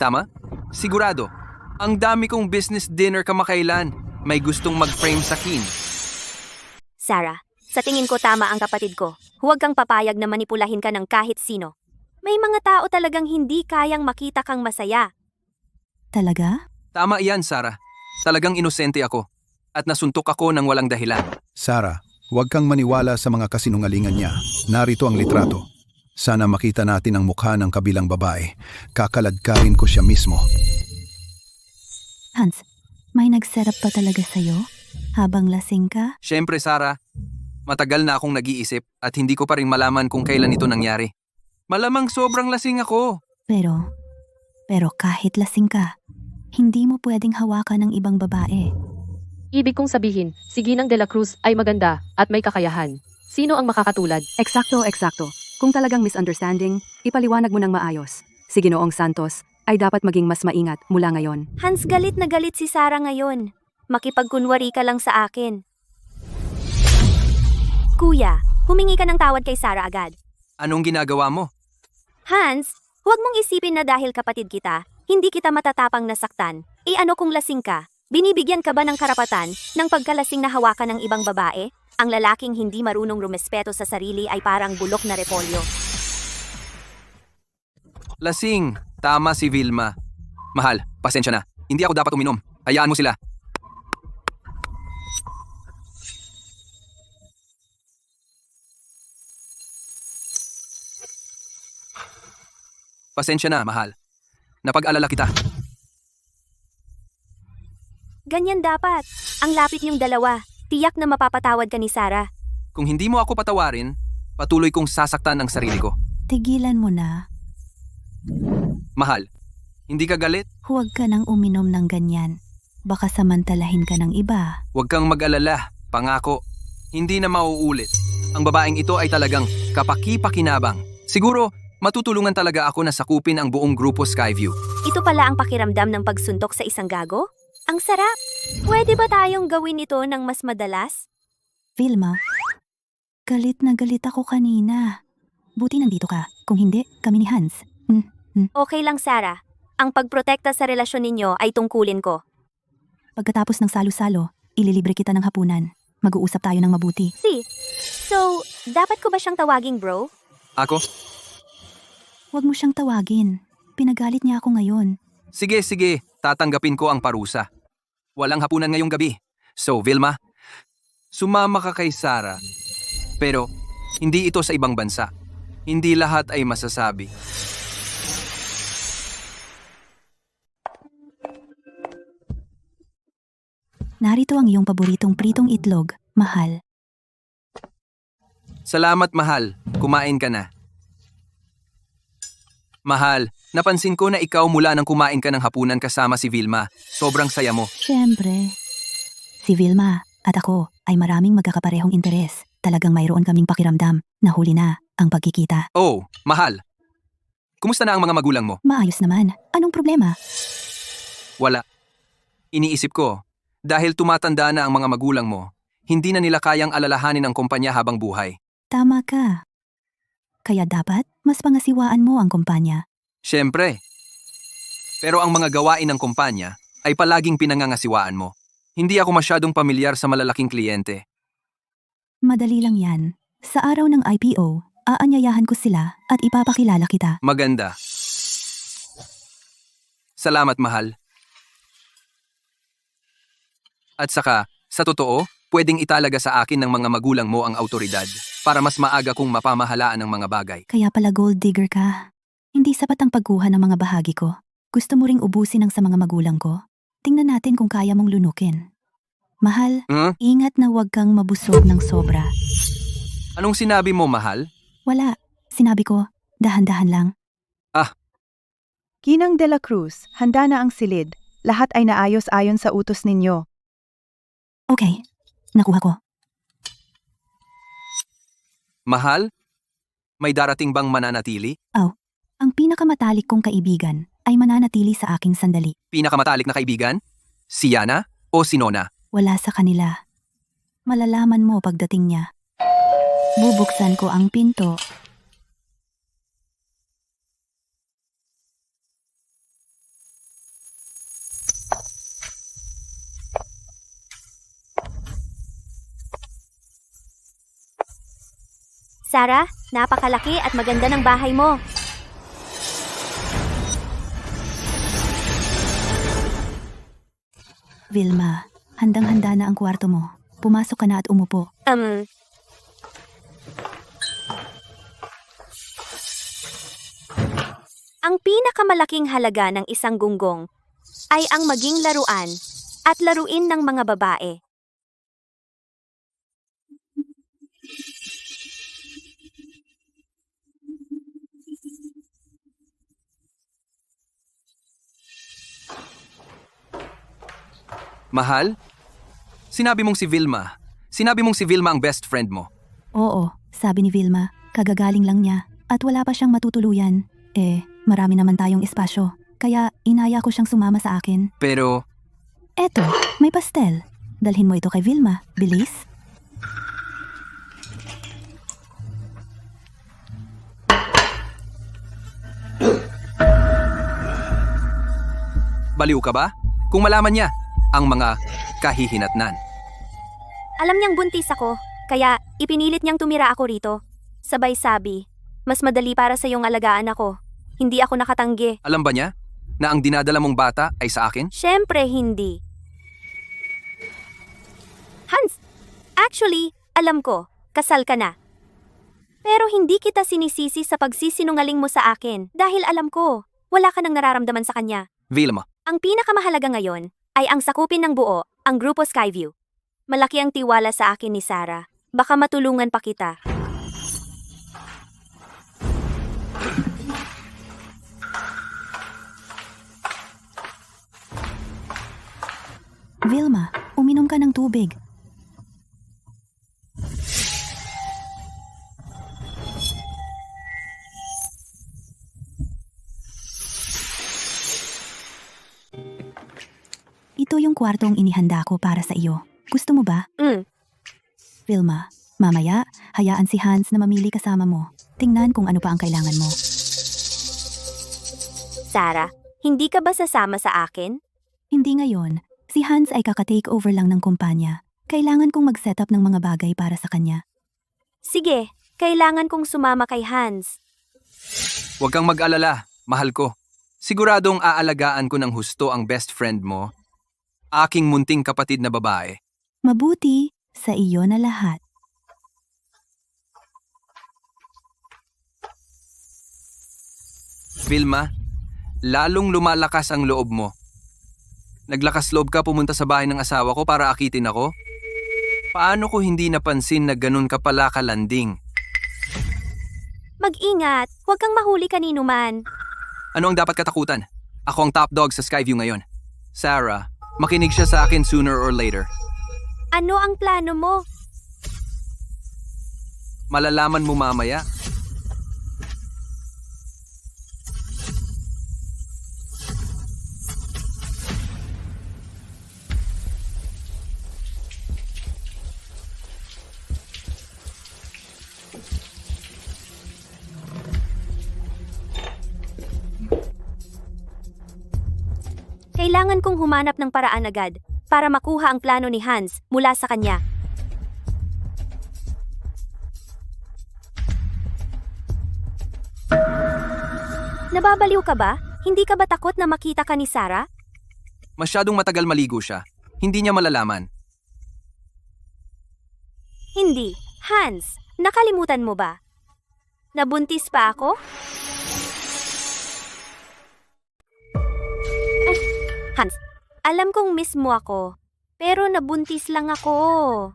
Tama? Sigurado. Ang dami kong business dinner kamakailan. May gustong mag-frame sa akin. Sarah, sa tingin ko tama ang kapatid ko. Huwag kang papayag na manipulahin ka ng kahit sino. May mga tao talagang hindi kayang makita kang masaya. Talaga? Tama iyan, Sarah. Talagang inosente ako. At nasuntok ako ng walang dahilan. Sarah, huwag kang maniwala sa mga kasinungalingan niya. Narito ang litrato. Sana makita natin ang mukha ng kabilang babae. Kakaladkarin ko siya mismo. Hans, may nag-setup pa talaga sa'yo? Habang lasing ka? Siyempre, Sarah. Matagal na akong nag-iisip at hindi ko pa rin malaman kung kailan ito nangyari. Malamang sobrang lasing ako. Pero kahit lasing ka, hindi mo pwedeng hawakan ng ibang babae. Ibig kong sabihin, si Ginang de la Cruz ay maganda at may kakayahan. Sino ang makakatulad? Eksakto. Kung talagang misunderstanding, ipaliwanag mo ng maayos. Si Ginoong Santos ay dapat maging mas maingat mula ngayon. Hans, galit na galit si Sarah ngayon. Makipagkunwari ka lang sa akin. Kuya, humingi ka ng tawad kay Sarah agad. Anong ginagawa mo? Hans, huwag mong isipin na dahil kapatid kita, hindi kita matatapang nasaktan. Ano kung lasing ka? Binibigyan ka ba ng karapatan ng pagkalasing na hawakan ng ibang babae? Ang lalaking hindi marunong rumespeto sa sarili ay parang bulok na repolyo. Lasing. Tama si Vilma. Mahal, pasensya na. Hindi ako dapat uminom. Hayaan mo sila. Pasensya na, mahal. Napag-alala kita. Ganyan dapat. Ang lapit niyong dalawa. Tiyak na mapapatawad ka ni Sarah. Kung hindi mo ako patawarin, patuloy kong sasaktan ang sarili ko. Tigilan mo na. Mahal, hindi ka galit? Huwag ka nang uminom ng ganyan. Baka samantalahin ka ng iba. Huwag kang mag-alala. Pangako, hindi na mauulit. Ang babaeng ito ay talagang kapaki-pakinabang. Siguro, matutulungan talaga ako na sakupin ang buong grupo Skyview. Ito pala ang pakiramdam ng pagsuntok sa isang gago? Ang sarap! Pwede ba tayong gawin ito ng mas madalas? Vilma, galit na galit ako kanina. Buti nandito ka. Kung hindi, kami ni Hans. Okay lang, Sarah. Ang pagprotekta sa relasyon ninyo ay tungkulin ko. Pagkatapos ng salo-salo, ililibre kita ng hapunan. Mag-uusap tayo ng mabuti. So, dapat ko ba siyang tawaging bro? Ako? Huwag mo siyang tawagin. Pinagalit niya ako ngayon. Sige, tatanggapin ko ang parusa. Walang hapunan ngayong gabi. So, Vilma, sumama ka kay Sarah. Pero, hindi ito sa ibang bansa. Hindi lahat ay masasabi. Narito ang iyong paboritong pritong itlog, mahal. Salamat, mahal. Kumain ka na. Mahal, napansin ko na ikaw mula nang kumain ka ng hapunan kasama si Vilma. Sobrang saya mo. Siyempre. Si Vilma at ako ay maraming magkakaparehong interes. Talagang mayroon kaming pakiramdam na huli na ang pagkikita. Oh, mahal. Kumusta na ang mga magulang mo? Maayos naman. Anong problema? Wala. Iniisip ko, dahil tumatanda na ang mga magulang mo, hindi na nila kayang alalahanin ang kumpanya habang buhay. Tama ka. Kaya dapat mas pangasiwaan mo ang kumpanya. Siyempre. Pero ang mga gawain ng kumpanya ay palaging pinangangasiwaan mo. Hindi ako masyadong pamilyar sa malalaking kliyente. Madali lang yan. Sa araw ng IPO, aanyayahan ko sila at ipapakilala kita. Maganda. Salamat, mahal. At saka, sa totoo, pwedeng italaga sa akin ng mga magulang mo ang autoridad para mas maaga kong mapamahalaan ng mga bagay. Kaya pala gold digger ka. Hindi sapat ang pagkuha ng mga bahagi ko. Gusto mo ring ubusin ang sa mga magulang ko? Tingnan natin kung kaya mong lunukin. Mahal, ingat na huwag kang mabusog ng sobra. Anong sinabi mo, mahal? Wala. Sinabi ko, dahan-dahan lang. Ginang de la Cruz, handa na ang silid. Lahat ay naayos ayon sa utos ninyo. Okay, nakuha ko. Mahal? May darating bang mananatili? Ang pinakamatalik kong kaibigan ay mananatili sa aking sandali. Pinakamatalik na kaibigan? Si Yana o si Nona? Wala sa kanila. Malalaman mo pagdating niya. Bubuksan ko ang pinto. Sarah, napakalaki at maganda ng bahay mo. Vilma, handang-handa na ang kwarto mo. Pumasok ka na at umupo. Ang pinakamalaking halaga ng isang gunggong ay ang maging laruan at laruin ng mga babae. Mahal? Sinabi mong si Vilma. Sinabi mong si Vilma ang best friend mo. Oo, sabi ni Vilma, kagagaling lang niya at wala pa siyang matutuluyan. Marami naman tayong espasyo, kaya inaya ko siyang sumama sa akin. Pero, Eto, may pastel. Dalhin mo ito kay Vilma, bilis. baliw ka ba? Kung malaman niya ang mga kahihinatnan. Alam niyang buntis ako, kaya ipinilit niyang tumira ako rito. Sabay sabi, mas madali para sa iyong alagaan ako. Hindi ako nakatanggi. Alam ba niya na ang dinadala mong bata ay sa akin? Siyempre hindi. Hans, actually, alam ko, kasal ka na. Pero hindi kita sinisisi sa pagsisinungaling mo sa akin dahil alam ko, wala ka nang nararamdaman sa kanya. Vilma, Ang pinakamahalaga ngayon ay ang sakupin ng buo, ang Grupo Skyview. Malaki ang tiwala sa akin ni Sarah. Baka matulungan pa kita. Vilma, uminom ka ng tubig. Ito yung kwartong inihanda ko para sa iyo. Gusto mo ba? Vilma, mamaya, hayaan si Hans na mamili kasama mo. Tingnan kung ano pa ang kailangan mo. Sarah, hindi ka ba sasama sa akin? Hindi ngayon. Si Hans ay kaka-take over lang ng kumpanya. Kailangan kong mag-set up ng mga bagay para sa kanya. Sige, kailangan kong sumama kay Hans. huwag kang mag-alala, mahal ko. Siguradong aalagaan ko ng husto ang best friend mo, aking munting kapatid na babae. Mabuti, sa iyo na lahat. Vilma, lalong lumalakas ang loob mo. Naglakas loob ka pumunta sa bahay ng asawa ko para akitin ako? Paano ko hindi napansin na ganun ka pala kalanding? Mag-ingat, huwag kang mahuli kanino man. Ano ang dapat katakutan? Ako ang top dog sa Skyview ngayon. Sarah, makinig siya sa akin sooner or later. Ano ang plano mo? Malalaman mo mamaya. Kailangan kong humanap ng paraan agad. para makuha ang plano ni Hans mula sa kanya. Nababaliw ka ba? Hindi ka ba takot na makita ka ni Sarah? Masyadong matagal maligo siya. Hindi niya malalaman. Hindi. Hans, nakalimutan mo ba? Nabuntis pa ako? Hans, alam kong miss mo ako, pero nabuntis lang ako.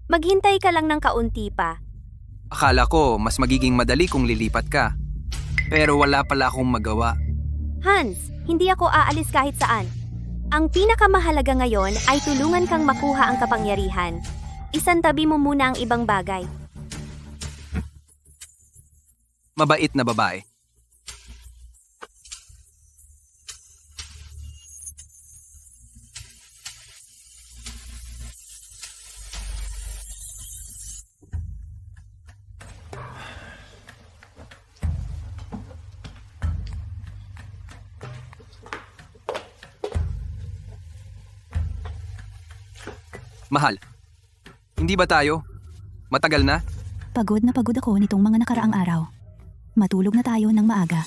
Maghintay ka lang ng kaunti pa. Akala ko mas magiging madali kung lilipat ka. Pero wala pala akong magawa. Hans, hindi ako aalis kahit saan. Ang pinakamahalaga ngayon ay tulungan kang makuha ang kapangyarihan. Isantabi mo muna ang ibang bagay. Mabait na babae. Mahal, hindi ba tayo? Matagal na? Pagod na pagod ako nitong mga nakaraang araw. Matulog na tayo ng maaga.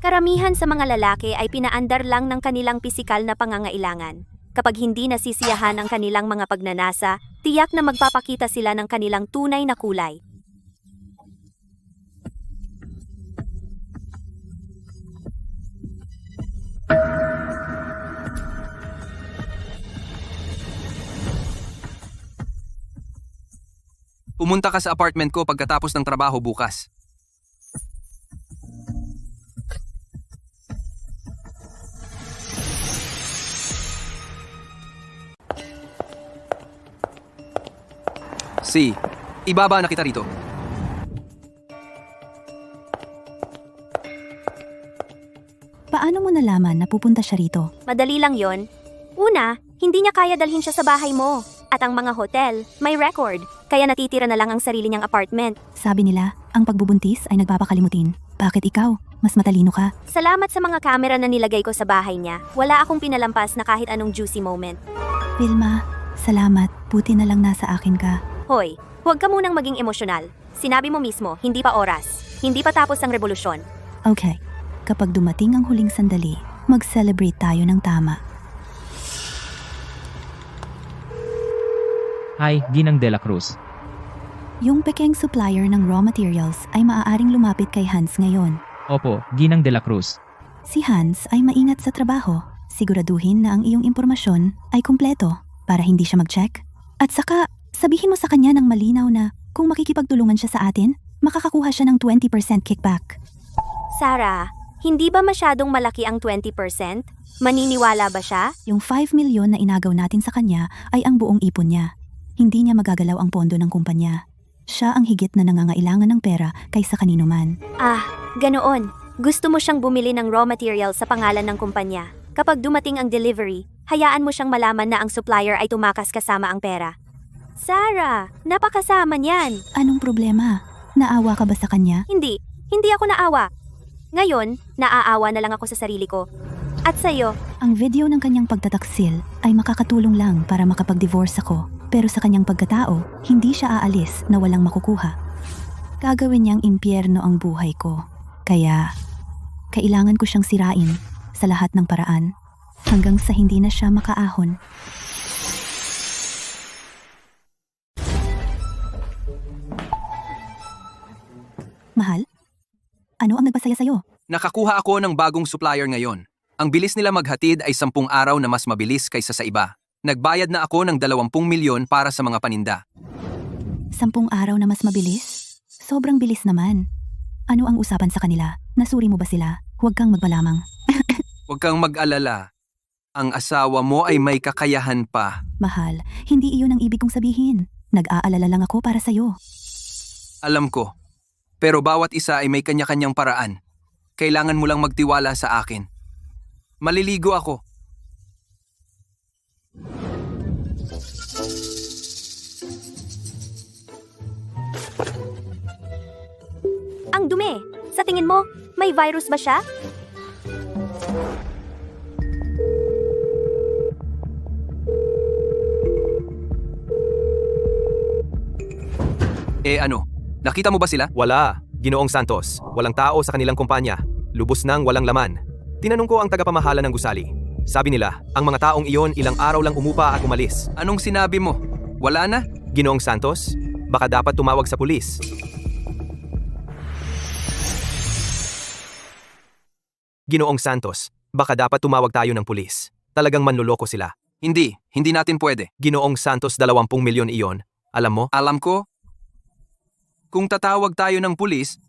Karamihan sa mga lalaki ay pinaandar lang ng kanilang pisikal na pangangailangan. Kapag hindi nasisiyahan ang kanilang mga pagnanasa, tiyak na magpapakita sila ng kanilang tunay na kulay. Pumunta ka sa apartment ko pagkatapos ng trabaho bukas. Ibaba na kita rito. Paano mo nalaman na pupunta siya rito? Madali lang yon. Una, hindi niya kaya dalhin siya sa bahay mo. At ang mga hotel, may record. Kaya natitira na lang ang sarili niyang apartment. Sabi nila, ang pagbubuntis ay nagpapakalimutin. Bakit ikaw? Mas matalino ka. Salamat sa mga kamera na nilagay ko sa bahay niya. Wala akong pinalampas na kahit anong juicy moment. Vilma, salamat. Buti na lang nasa akin ka. Hoy, huwag ka munang maging emosyonal. Sinabi mo mismo, hindi pa oras. Hindi pa tapos ang revolusyon. Okay, kapag dumating ang huling sandali, mag-celebrate tayo ng tama. Hi, Ginang De La Cruz. Yung pekeng supplier ng raw materials ay maaaring lumapit kay Hans ngayon. Opo, Ginang De La Cruz. Si Hans ay maingat sa trabaho. Siguraduhin na ang iyong impormasyon ay kumpleto para hindi siya mag-check. At saka, sabihin mo sa kanya ng malinaw na kung makikipagtulungan siya sa atin, makakakuha siya ng 20% kickback. Sarah, hindi ba masyadong malaki ang 20%? Maniniwala ba siya? Yung 5 milyon na inagaw natin sa kanya ay ang buong ipon niya. Hindi niya magagalaw ang pondo ng kumpanya. Siya ang higit na nangangailangan ng pera kaysa kanino man. Ah, ganoon. Gusto mo siyang bumili ng raw material sa pangalan ng kumpanya. Kapag dumating ang delivery, hayaan mo siyang malaman na ang supplier ay tumakas kasama ang pera. Sarah, napakasama niyan. Anong problema? Naawa ka ba sa kanya? Hindi ako naawa. Ngayon, naaawa na lang ako sa sarili ko. At sa'yo. Ang video ng kanyang pagtataksil ay makakatulong lang para makapag-divorce ako. Pero sa kanyang pagkatao, hindi siya aalis na walang makukuha. Gagawin niyang impyerno ang buhay ko. Kaya, kailangan ko siyang sirain sa lahat ng paraan hanggang sa hindi na siya makaahon. Mahal? Ano ang nagpasaya sa'yo? Nakakuha ako ng bagong supplier ngayon. Ang bilis nila maghatid ay 10 araw na mas mabilis kaysa sa iba. Nagbayad na ako ng 20 milyon para sa mga paninda. 10 araw na mas mabilis? Sobrang bilis naman. Ano ang usapan sa kanila? Nasuri mo ba sila? Huwag kang magpalamang. Huwag kang mag-alala. Ang asawa mo ay may kakayahan pa. Mahal, hindi iyon ang ibig kong sabihin. Nag-aalala lang ako para sa'yo. Alam ko. Pero bawat isa ay may kanya-kanyang paraan. Kailangan mo lang magtiwala sa akin. Maliligo ako. Ang dumi. Sa tingin mo, May virus ba siya? Ano? Nakita mo ba sila? Wala, Ginoong Santos. Walang tao sa kanilang kumpanya. Lubos nang walang laman. Tinanong ko ang tagapamahala ng gusali. Sabi nila, ang mga taong iyon ilang araw lang umupa at umalis. Anong sinabi mo? Wala na? Ginoong Santos, baka dapat tumawag sa pulis. Ginoong Santos, baka dapat tumawag tayo ng pulis. Talagang manloloko sila. Hindi natin pwede. Ginoong Santos, 20 milyon iyon. Alam mo, Alam ko, kung tatawag tayo ng pulis,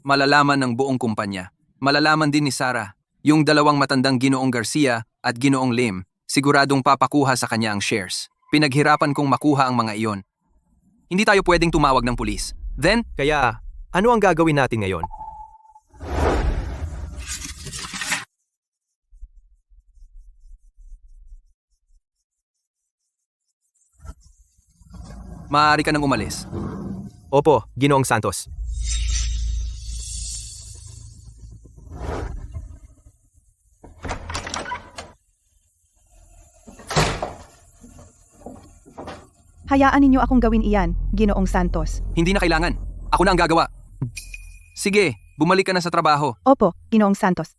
malalaman ng buong kumpanya. Malalaman din ni Sarah, yung dalawang matandang Ginoong Garcia at Ginoong Lim, siguradong papakuha sa kanya ang shares. Pinaghirapan kong makuha ang mga iyon. Hindi tayo pwedeng tumawag ng pulis. Then, kaya ano ang gagawin natin ngayon? maaari ka nang umalis. Opo, Ginoong Santos. Hayaan ninyo akong gawin iyan, Ginoong Santos. Hindi na kailangan. Ako na ang gagawa. Sige, bumalik ka na sa trabaho. Opo, Ginoong Santos.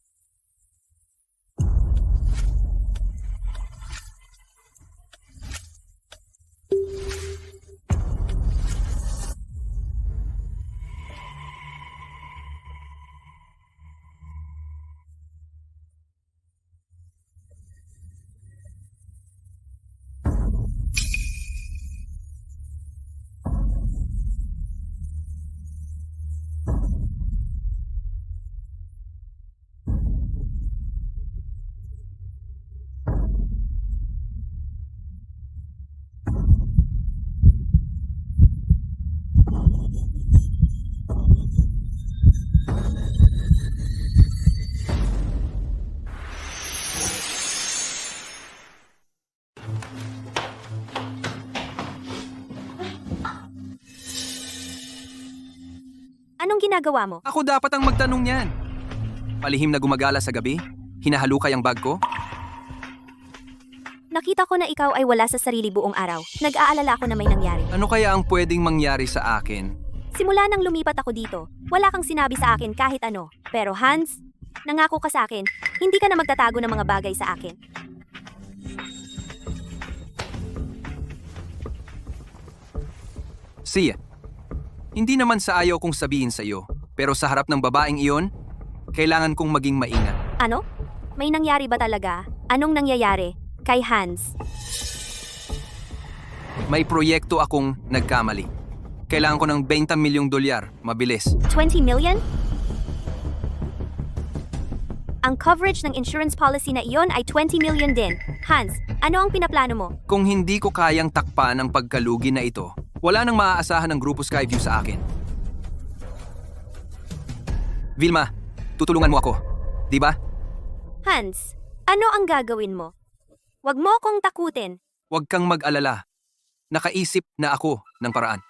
Anong ginagawa mo? Ako dapat ang magtanong niyan. Palihim na gumagala sa gabi? Hinahalukay ang bag ko? Nakita ko na ikaw ay wala sa sarili buong araw. Nag-aalala ako na may nangyari. Ano kaya ang pwedeng mangyari sa akin? Simula nang lumipat ako dito, wala kang sinabi sa akin kahit ano. Pero Hans, nangako ka sa akin, hindi ka na magtatago ng mga bagay sa akin. Siya, hindi naman sa ayaw kong sabihin sa iyo, pero sa harap ng babaeng iyon, kailangan kong maging maingat. Ano? May nangyari ba talaga? Anong nangyayari? Kay Hans. May proyekto akong nagkamali. Kailangan ko ng 20 milyong dolyar, mabilis. 20 million? Ang coverage ng insurance policy na iyon ay 20 million din. Hans, ano ang pinaplano mo? Kung hindi ko kayang takpan ang pagkalugi na ito, wala nang maaasahan ng Grupo Skyview sa akin. Vilma, tutulungan mo ako, di ba? Hans, ano ang gagawin mo? Huwag mo akong takutin. Huwag kang mag-alala. Nakaisip na ako ng paraan.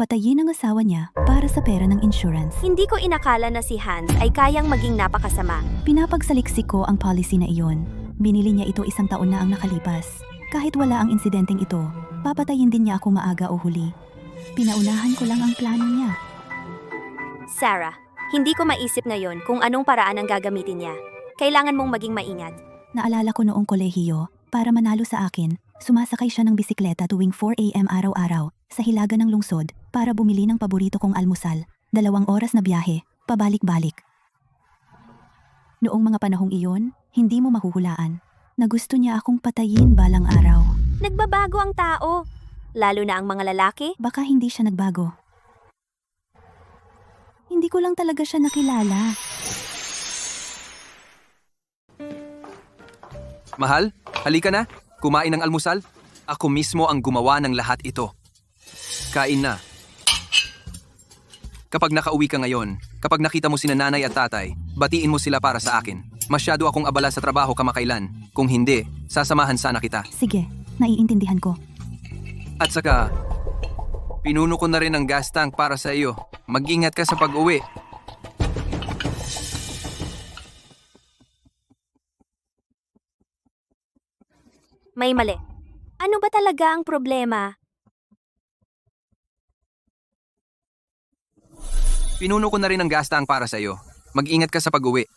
Patayin ang asawa niya para sa pera ng insurance. Hindi ko inakala na si Hans ay kayang maging napakasama. Pinapagsaliksik ko ang policy na iyon. Binili niya ito 1 taon na ang nakalipas. Kahit wala ang insidenteng ito, papatayin din niya ako maaga o huli. Pinaunahan ko lang ang plano niya. Sarah, hindi ko maisip ngayon kung anong paraan ang gagamitin niya. Kailangan mong maging maingat. Naalala ko noong kolehiyo, para manalo sa akin, sumasakay siya ng bisikleta tuwing 4 a.m. araw-araw sa hilaga ng lungsod para bumili ng paborito kong almusal. 2 oras na biyahe, pabalik-balik. Noong mga panahong iyon, hindi mo mahuhulaan na gusto niya akong patayin balang araw. Nagbabago ang tao, lalo na ang mga lalaki. Baka hindi siya nagbago. Hindi ko lang talaga siya nakilala. Mahal, halika na. Kumain ng almusal. Ako mismo ang gumawa ng lahat ito. Kain na. Kapag nakauwi ka ngayon, kapag nakita mo sina nanay at tatay, batiin mo sila para sa akin. Masyado akong abala sa trabaho kamakailan. Kung hindi, sasamahan sana kita. Sige, naiintindihan ko. At saka, Pinuno ko na rin ang gas tank para sa iyo. Mag-ingat ka sa pag-uwi. May mali. Ano ba talaga ang problema? Pinuno ko na rin ang gas tank para sa iyo. Mag-ingat ka sa pag-uwi.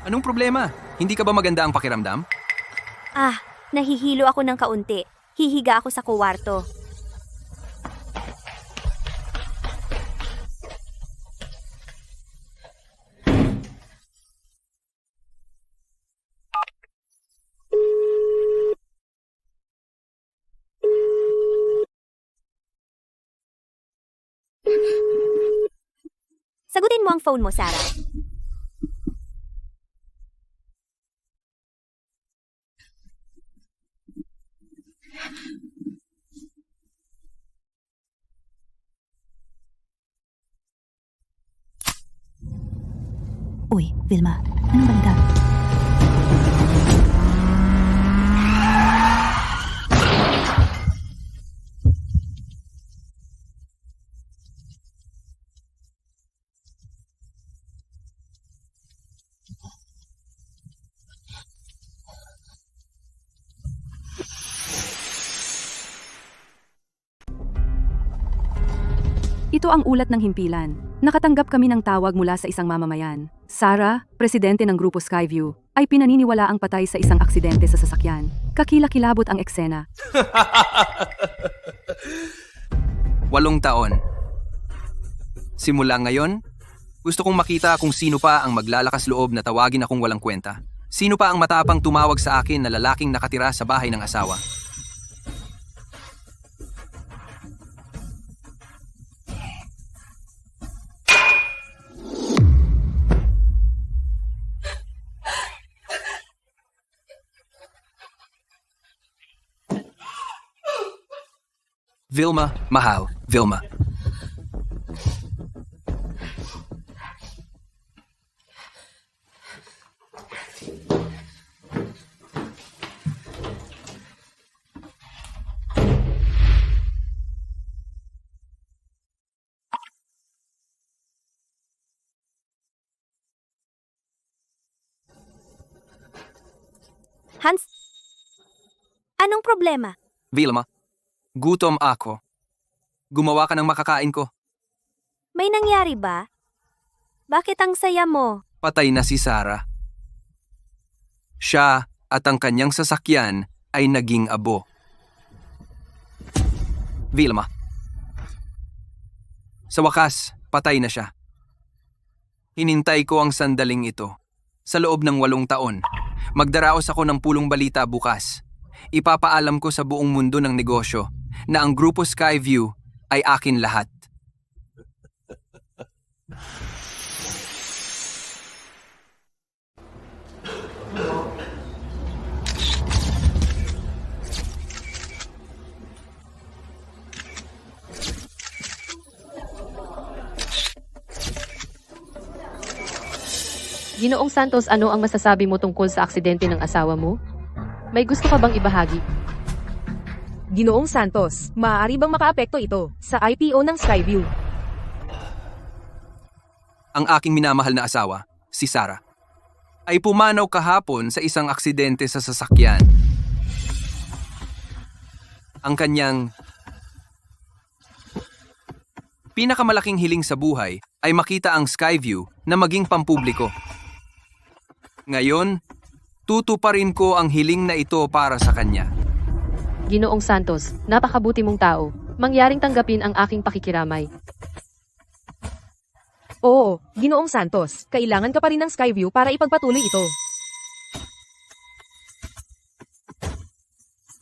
Anong problema? Hindi ka ba maganda ang pakiramdam? Nahihilo ako ng kaunti. Hihiga ako sa kuwarto. Sagutin mo ang phone mo, Sarah. Uy, Vilma, anong balita? Ito ang ulat ng himpilan. Nakatanggap kami ng tawag mula sa isang mamamayan. Sarah, presidente ng Grupo Skyview, ay pinaniniwala ang patay sa isang aksidente sa sasakyan. Kakilakilabot ang eksena. 8 taon. Simula ngayon, gusto kong makita kung sino pa ang maglalakas loob na tawagin akong walang kwenta. Sino pa ang matapang tumawag sa akin na lalaking nakatira sa bahay ng asawa. Vilma, mahal, Vilma. Hans, anong problema? Vilma, gutom ako. Gumawa ka ng makakain ko. May nangyari ba? Bakit ang saya mo? Patay na si Sarah. Siya at ang kanyang sasakyan ay naging abo. Vilma. Sa wakas, patay na siya. Hinintay ko ang sandaling ito. Sa loob ng 8 taon, magdaraos ako ng pulong balita bukas. Ipapaalam ko sa buong mundo ng negosyo na ang Grupo Skyview ay akin lahat. Ginoong Santos, ano ang masasabi mo tungkol sa aksidente ng asawa mo? May gusto ka bang ibahagi? Ginoong Santos, maaari bang makaapekto ito sa IPO ng Skyview? Ang aking minamahal na asawa, si Sarah, ay pumanaw kahapon sa isang aksidente sa sasakyan. Ang kanyang pinakamalaking hiling sa buhay ay makita ang Skyview na maging pampubliko. Ngayon, tutuparin ko ang hiling na ito para sa kanya. Ginoong Santos, napakabuti mong tao. Mangyaring tanggapin ang aking pakikiramay. Oo, Ginoong Santos, kailangan ka pa rin ng Skyview para ipagpatuloy ito.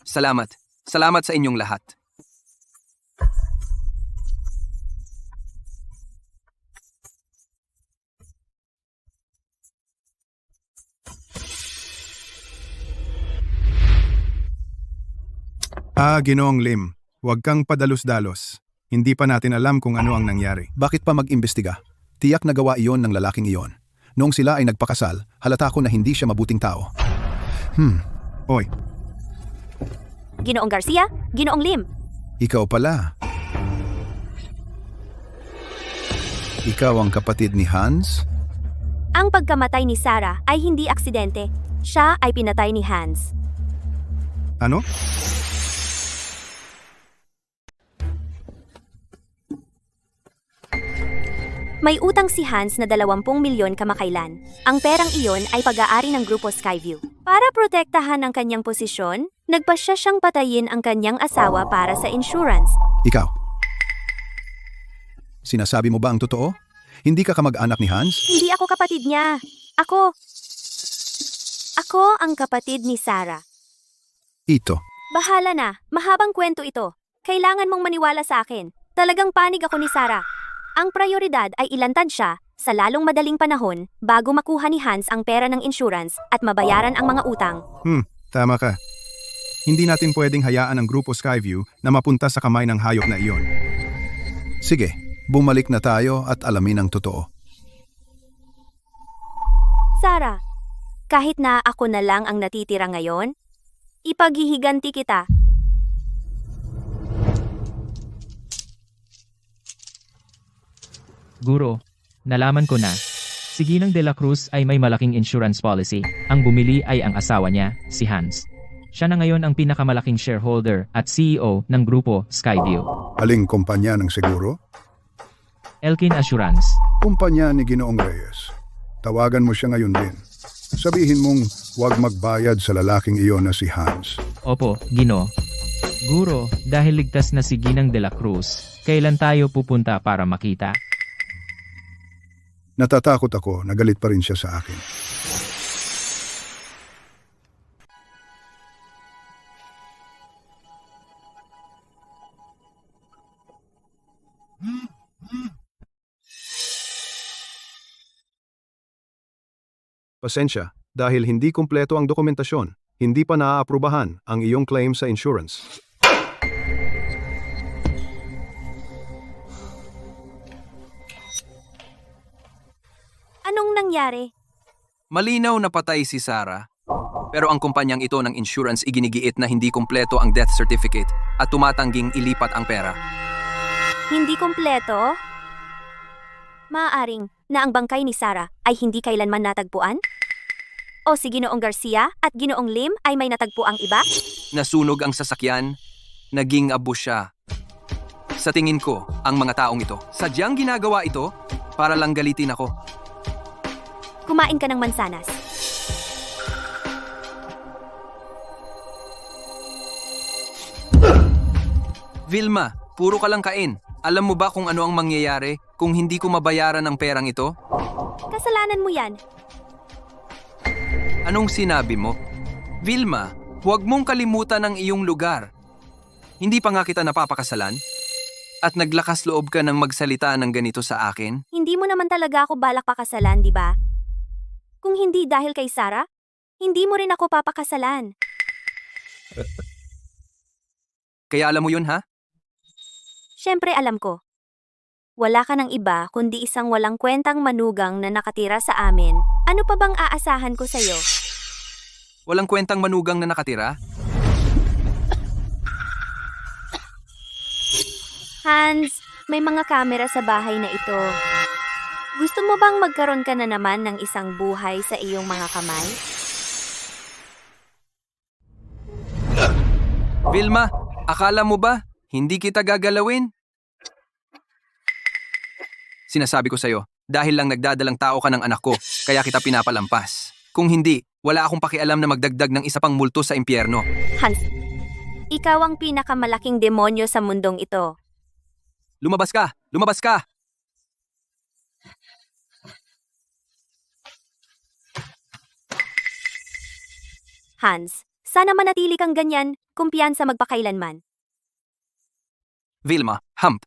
Salamat. Salamat sa inyong lahat. Ginoong Lim, huwag kang padalos-dalos. Hindi pa natin alam kung ano ang nangyari. Bakit pa mag-imbestiga? Tiyak na gawa iyon ng lalaking iyon. Noong sila ay nagpakasal, halata ko na hindi siya mabuting tao. Oy, Ginoong Garcia, Ginoong Lim. Ikaw pala. Ikaw ang kapatid ni Hans? Ang pagkamatay ni Sarah ay hindi aksidente. Siya ay pinatay ni Hans. Ano? May utang si Hans na 20 milyon kamakailan. Ang perang iyon ay pag-aari ng Grupo Skyview. Para protektahan ang kanyang posisyon, nagpasya siyang patayin ang kanyang asawa para sa insurance. Ikaw. Sinasabi mo ba ang totoo? Hindi ka kamag-anak ni Hans? Hindi ako kapatid niya. Ako ang kapatid ni Sarah. Ito. Bahala na, mahabang kwento ito. Kailangan mong maniwala sa akin. Talagang panig ako ni Sarah. Ang prioridad ay ilantad siya sa lalong madaling panahon bago makuha ni Hans ang pera ng insurance at mabayaran ang mga utang. Tama ka. Hindi natin pwedeng hayaan ang Grupo Skyview na mapunta sa kamay ng hayop na iyon. Sige, bumalik na tayo at alamin ang totoo. Sarah, kahit na ako na lang ang natitira ngayon, ipaghihiganti kita. Guro, nalaman ko na. Si Ginang de la Cruz ay may malaking insurance policy. Ang bumili ay ang asawa niya, si Hans. Siya na ngayon ang pinakamalaking shareholder at CEO ng grupo Skyview. Aling kumpanya ng seguro? Elkin Assurance. Kumpanya ni Ginoong Reyes. Tawagan mo siya ngayon din. Sabihin mong huwag magbayad sa lalaking iyon na si Hans. Opo, Gino. Guro, dahil ligtas na si Ginang de la Cruz, kailan tayo pupunta para makita? Natatakot ako, nagalit pa rin siya sa akin. Pasensya, dahil hindi kumpleto ang dokumentasyon, hindi pa naaaprubahan ang iyong claim sa insurance. Anong nangyari? Malinaw na patay si Sarah. Pero ang kumpanyang ito ng insurance iginigiit na hindi kumpleto ang death certificate at tumatangging ilipat ang pera. Hindi kumpleto? Maaaring na ang bangkay ni Sarah ay hindi kailanman natagpuan? O si Ginoong Garcia at Ginoong Lim ay may natagpuang iba? Nasunog ang sasakyan, naging abo siya. Sa tingin ko, ang mga taong ito, sadyang ginagawa ito para lang galitin ako. Kumain ka ng mansanas. Vilma, puro ka lang kain. Alam mo ba kung ano ang mangyayari kung hindi ko mabayaran ang perang ito? Kasalanan mo yan. Anong sinabi mo? Vilma, huwag mong kalimutan ang iyong lugar. Hindi pa nga kita napapakasalan? At naglakas loob ka ng magsalita ng ganito sa akin? Hindi mo naman talaga ako balak pakasalan, di ba? Kung hindi dahil kay Sarah, hindi mo rin ako papakasalan. Kaya alam mo yun, ha? Siyempre alam ko. Wala ka ng iba kundi isang walang kwentang manugang na nakatira sa amin. Ano pa bang aasahan ko sa'yo? Walang kwentang manugang na nakatira? Hans, may mga kamera sa bahay na ito. Gusto mo bang magkaroon ka na naman ng isang buhay sa iyong mga kamay? Vilma, akala mo ba hindi kita gagalawin? Sinasabi ko sa'yo, dahil lang nagdadalang tao ka ng anak ko, kaya kita pinapalampas. Kung hindi, wala akong pakialam na magdagdag ng isa pang multo sa impyerno. Hans, ikaw ang pinakamalaking demonyo sa mundong ito. Lumabas ka! Lumabas ka! Hans, sana manatili kang ganyan, kumpiyansa magpakailanman. Vilma, hump.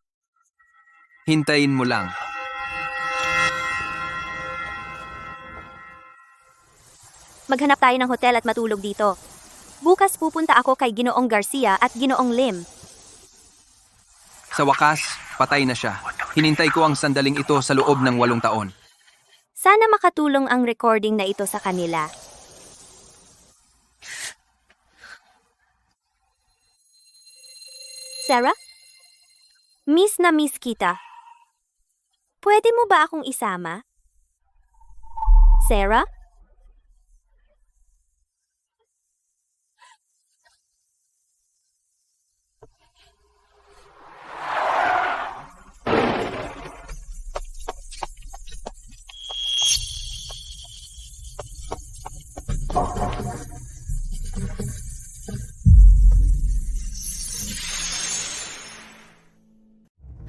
Hintayin mo lang. Maghanap tayo ng hotel at matulog dito. Bukas pupunta ako kay Ginoong Garcia at Ginoong Lim. Sa wakas, patay na siya. Hinintay ko ang sandaling ito sa loob ng 8 taon. Sana makatulong ang recording na ito sa kanila. Sarah? Miss na miss kita. Pwede mo ba akong isama? Sarah?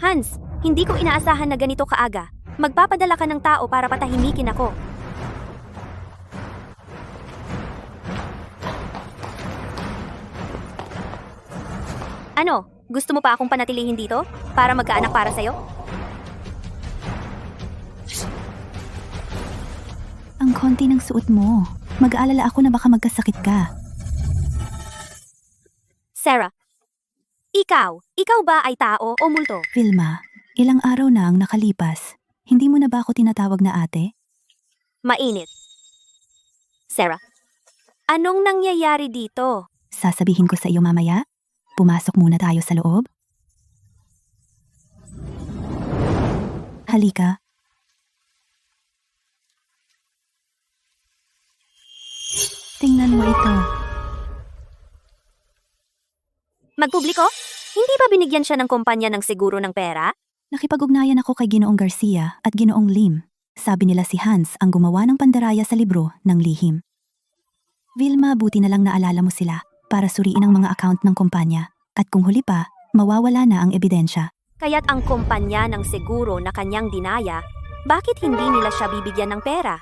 Hans, hindi ko inaasahan na ganito kaaga. Magpapadala ka ng tao para patahimikin ako. Ano? Gusto mo pa akong panatilihin dito? Para magkaanak para sa'yo? Ang konti ng suot mo. Mag-aalala ako na baka magkasakit ka. Sarah, ikaw ba ay tao o multo? Vilma, ilang araw na ang nakalipas. Hindi mo na ba ako tinatawag na ate? Mainit. Sarah, anong nangyayari dito? Sasabihin ko sa iyo mamaya. Pumasok muna tayo sa loob. Halika. Tingnan mo ito. Magpubliko? Hindi ba binigyan siya ng kumpanya ng seguro ng pera? Nakipag-ugnayan ako kay Ginoong Garcia at Ginoong Lim. Sabi nila si Hans ang gumawa ng pandaraya sa libro ng lihim. Vilma, buti na lang naalala mo sila para suriin ang mga account ng kumpanya. At kung huli pa, mawawala na ang ebidensya. Kaya't ang kumpanya ng seguro na kanyang dinaya, bakit hindi nila siya bibigyan ng pera?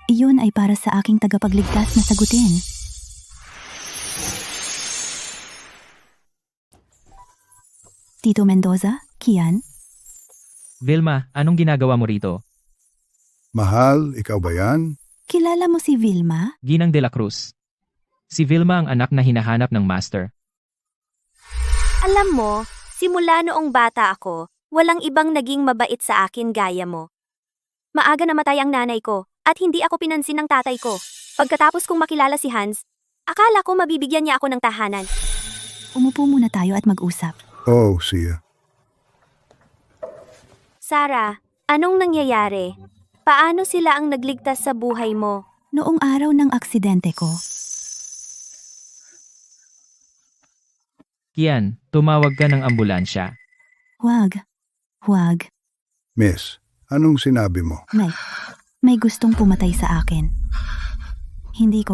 Iyon ay para sa aking tagapagligtas na sagutin. Tito Mendoza, Kian? Vilma, anong ginagawa mo rito? Mahal, ikaw ba yan? Kilala mo si Vilma? Ginang de la Cruz. Si Vilma ang anak na hinahanap ng master. Alam mo, simula noong bata ako, walang ibang naging mabait sa akin gaya mo. Maaga namatay ang nanay ko at hindi ako pinansin ng tatay ko. Pagkatapos kong makilala si Hans, akala ko mabibigyan niya ako ng tahanan. Umupo muna tayo at mag-usap. Oh, siya. Sarah, anong nangyayari? Paano sila ang nagligtas sa buhay mo? Noong araw ng aksidente ko, Kian, tumawag ka ng ambulansya. Huwag. Miss, anong sinabi mo? May gustong pumatay sa akin. Hindi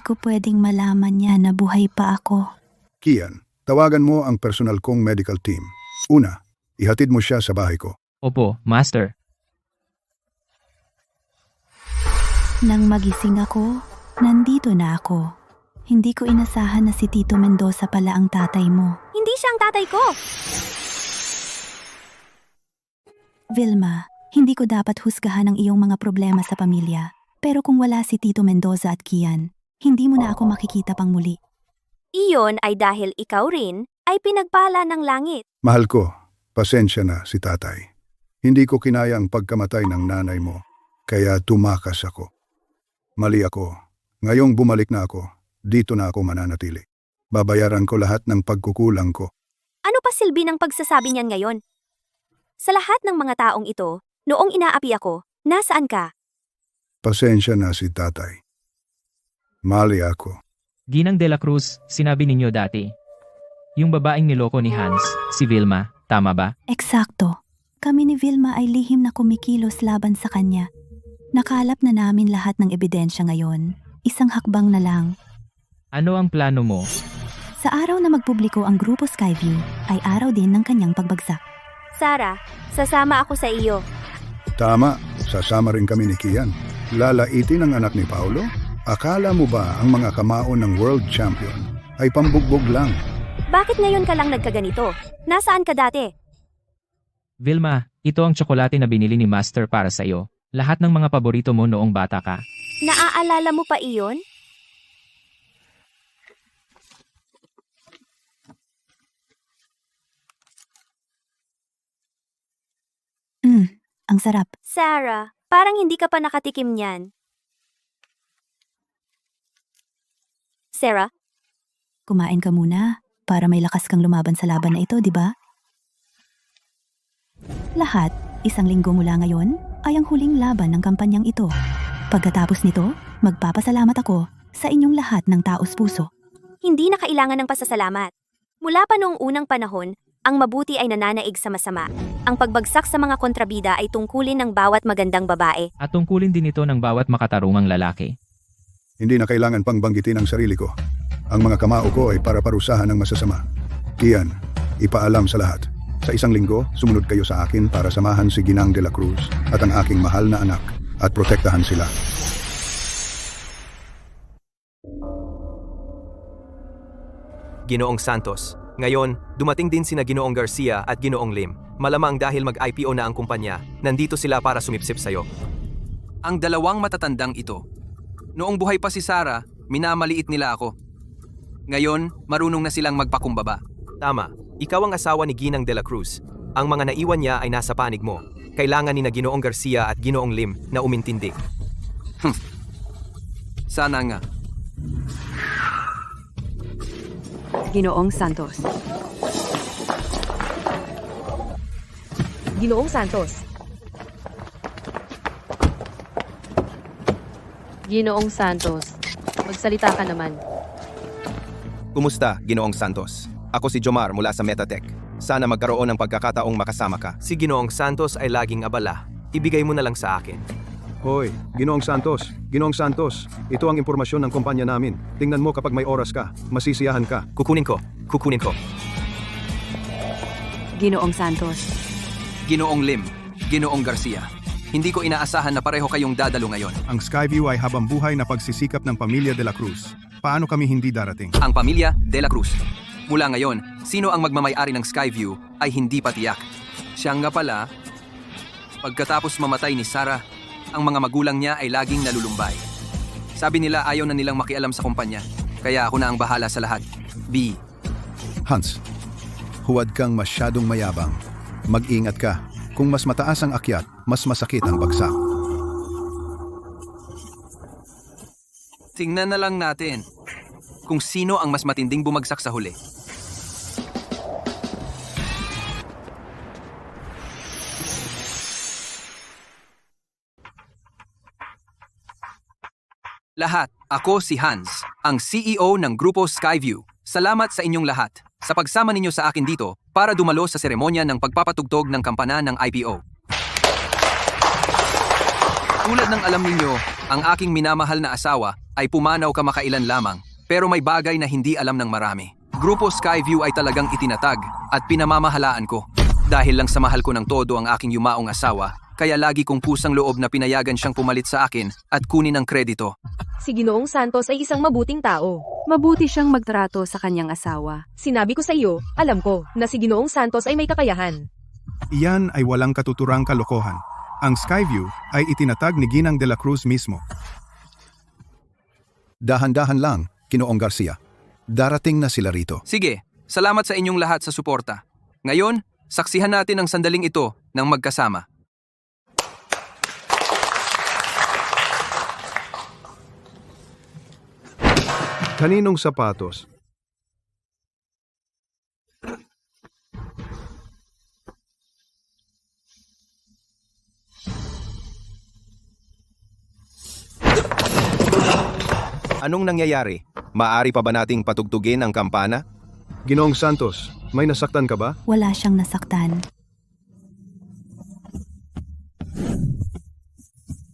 ko pwedeng malaman niya na buhay pa ako. Kian, tawagan mo ang personal kong medical team. Una, ihatid mo siya sa bahay ko. Opo, master. Nang magising ako, nandito na ako. Hindi ko inasahan na si Tito Mendoza pala ang tatay mo. Hindi siya ang tatay ko! Vilma, hindi ko dapat husgahan ang iyong mga problema sa pamilya. Pero kung wala si Tito Mendoza at Kian, hindi mo na ako makikita pang muli. Iyon ay dahil ikaw rin ay pinagpala ng langit. Mahal ko, pasensya na si tatay. Hindi ko kinaya ang pagkamatay ng nanay mo, kaya tumakas ako. Mali ako. Ngayong bumalik na ako, dito na ako mananatili. Babayaran ko lahat ng pagkukulang ko. Ano pa silbi ng pagsasabi niyan ngayon? Sa lahat ng mga taong ito, noong inaapi ako, nasaan ka? Pasensya na si tatay. Mali ako. Ginang de la Cruz, sinabi ninyo dati. Yung babaeng niloko ni Hans, si Vilma, tama ba? Eksakto. Kami ni Vilma ay lihim na kumikilos laban sa kanya. Nakalap na namin lahat ng ebidensya ngayon. Isang hakbang na lang. Ano ang plano mo? Sa araw na magpubliko ang Grupo Skyview, ay araw din ng kanyang pagbagsak. Sarah, sasama ako sa iyo. Tama, sasama rin kami ni Kian. Lalaitin ang anak ni Paulo? Akala mo ba ang mga kamaon ng world champion ay pambugbog lang? Bakit ngayon ka lang nagkaganito? Nasaan ka dati? Vilma, ito ang tsokolate na binili ni Master para sa iyo. Lahat ng mga paborito mo noong bata ka. Naaalala mo pa iyon? Ang sarap. Sarah, parang hindi ka pa nakatikim niyan. Sarah? Kumain ka muna para may lakas kang lumaban sa laban na ito, di ba? Lahat, 1 linggo mula ngayon, ay ang huling laban ng kampanyang ito. Pagkatapos nito, magpapasalamat ako sa inyong lahat ng taos puso. Hindi na kailangan ng pasasalamat. Mula pa noong unang panahon, ang mabuti ay nananaig sa masama. Ang pagbagsak sa mga kontrabida ay tungkulin ng bawat magandang babae. At tungkulin din ito ng bawat makatarungang lalaki. Hindi na kailangan pang banggitin ang sarili ko. Ang mga kamao ko ay para parusahan ng masasama. Iyan, ipaalam sa lahat. Sa 1 linggo, sumunod kayo sa akin para samahan si Ginang de la Cruz at ang aking mahal na anak at protektahan sila. Ginoong Santos. Ngayon, dumating din sina Ginoong Garcia at Ginoong Lim. Malamang dahil mag-IPO na ang kumpanya, nandito sila para sumipsip sa'yo. Ang dalawang matatandang ito. Noong buhay pa si Sarah, minamaliit nila ako. Ngayon, marunong na silang magpakumbaba. Tama, ikaw ang asawa ni Ginang de la Cruz. Ang mga naiwan niya ay nasa panig mo. Kailangan ni na Ginoong Garcia at Ginoong Lim na umintindi. Sana nga. Ginoong Santos. Ginoong Santos. Ginoong Santos, magsalita ka naman. Kumusta, Ginoong Santos? Ako si Jomar mula sa Metatech. Sana magkaroon ng pagkakataong makasama ka. Si Ginoong Santos ay laging abala. Ibigay mo na lang sa akin. Hoy, Ginoong Santos, Ginoong Santos, ito ang impormasyon ng kumpanya namin. Tingnan mo kapag may oras ka, masisiyahan ka. Kukunin ko. Ginoong Santos. Ginoong Lim, Ginoong Garcia. Hindi ko inaasahan na pareho kayong dadalo ngayon. Ang Skyview ay habang buhay na pagsisikap ng pamilya de la Cruz. Paano kami hindi darating? Ang pamilya de la Cruz. Mula ngayon, sino ang magmamay-ari ng Skyview ay hindi pa tiyak. Siya nga pala, pagkatapos mamatay ni Sarah, ang mga magulang niya ay laging nalulumbay. Sabi nila ayaw na nilang makialam sa kumpanya, kaya ako na ang bahala sa lahat. B. Hans, huwag kang masyadong mayabang. Mag-ingat ka. Kung mas mataas ang akyat, mas masakit ang bagsak. Tingnan na lang natin kung sino ang mas matinding bumagsak sa huli. Lahat, ako si Hans, ang CEO ng Grupo Skyview. Salamat sa inyong lahat sa pagsama ninyo sa akin dito para dumalo sa seremonya ng pagpapatugtog ng kampana ng IPO. Tulad ng alam ninyo, ang aking minamahal na asawa ay pumanaw kamakailan lamang pero may bagay na hindi alam ng marami. Grupo Skyview ay talagang itinatag at pinamamahalaan ko. Dahil lang sa mahal ko ng todo ang aking yumaong asawa, kaya lagi kong kusang loob na pinayagan siyang pumalit sa akin at kunin ang kredito. Si Ginoong Santos ay isang mabuting tao. Mabuti siyang magtrato sa kanyang asawa. Sinabi ko sa iyo, alam ko, na si Ginoong Santos ay may kakayahan. Iyan ay walang katuturang kalokohan. Ang Skyview ay itinatag ni Ginang de la Cruz mismo. Dahan-dahan lang, Ginoong Garcia. Darating na sila rito. Sige, salamat sa inyong lahat sa suporta. Ngayon, saksihan natin ang sandaling ito ng magkasama. Kaninong sapatos? Anong nangyayari? Maaari pa ba nating patugtugin ang kampana? Ginoong Santos, may nasaktan ka ba? Wala siyang nasaktan.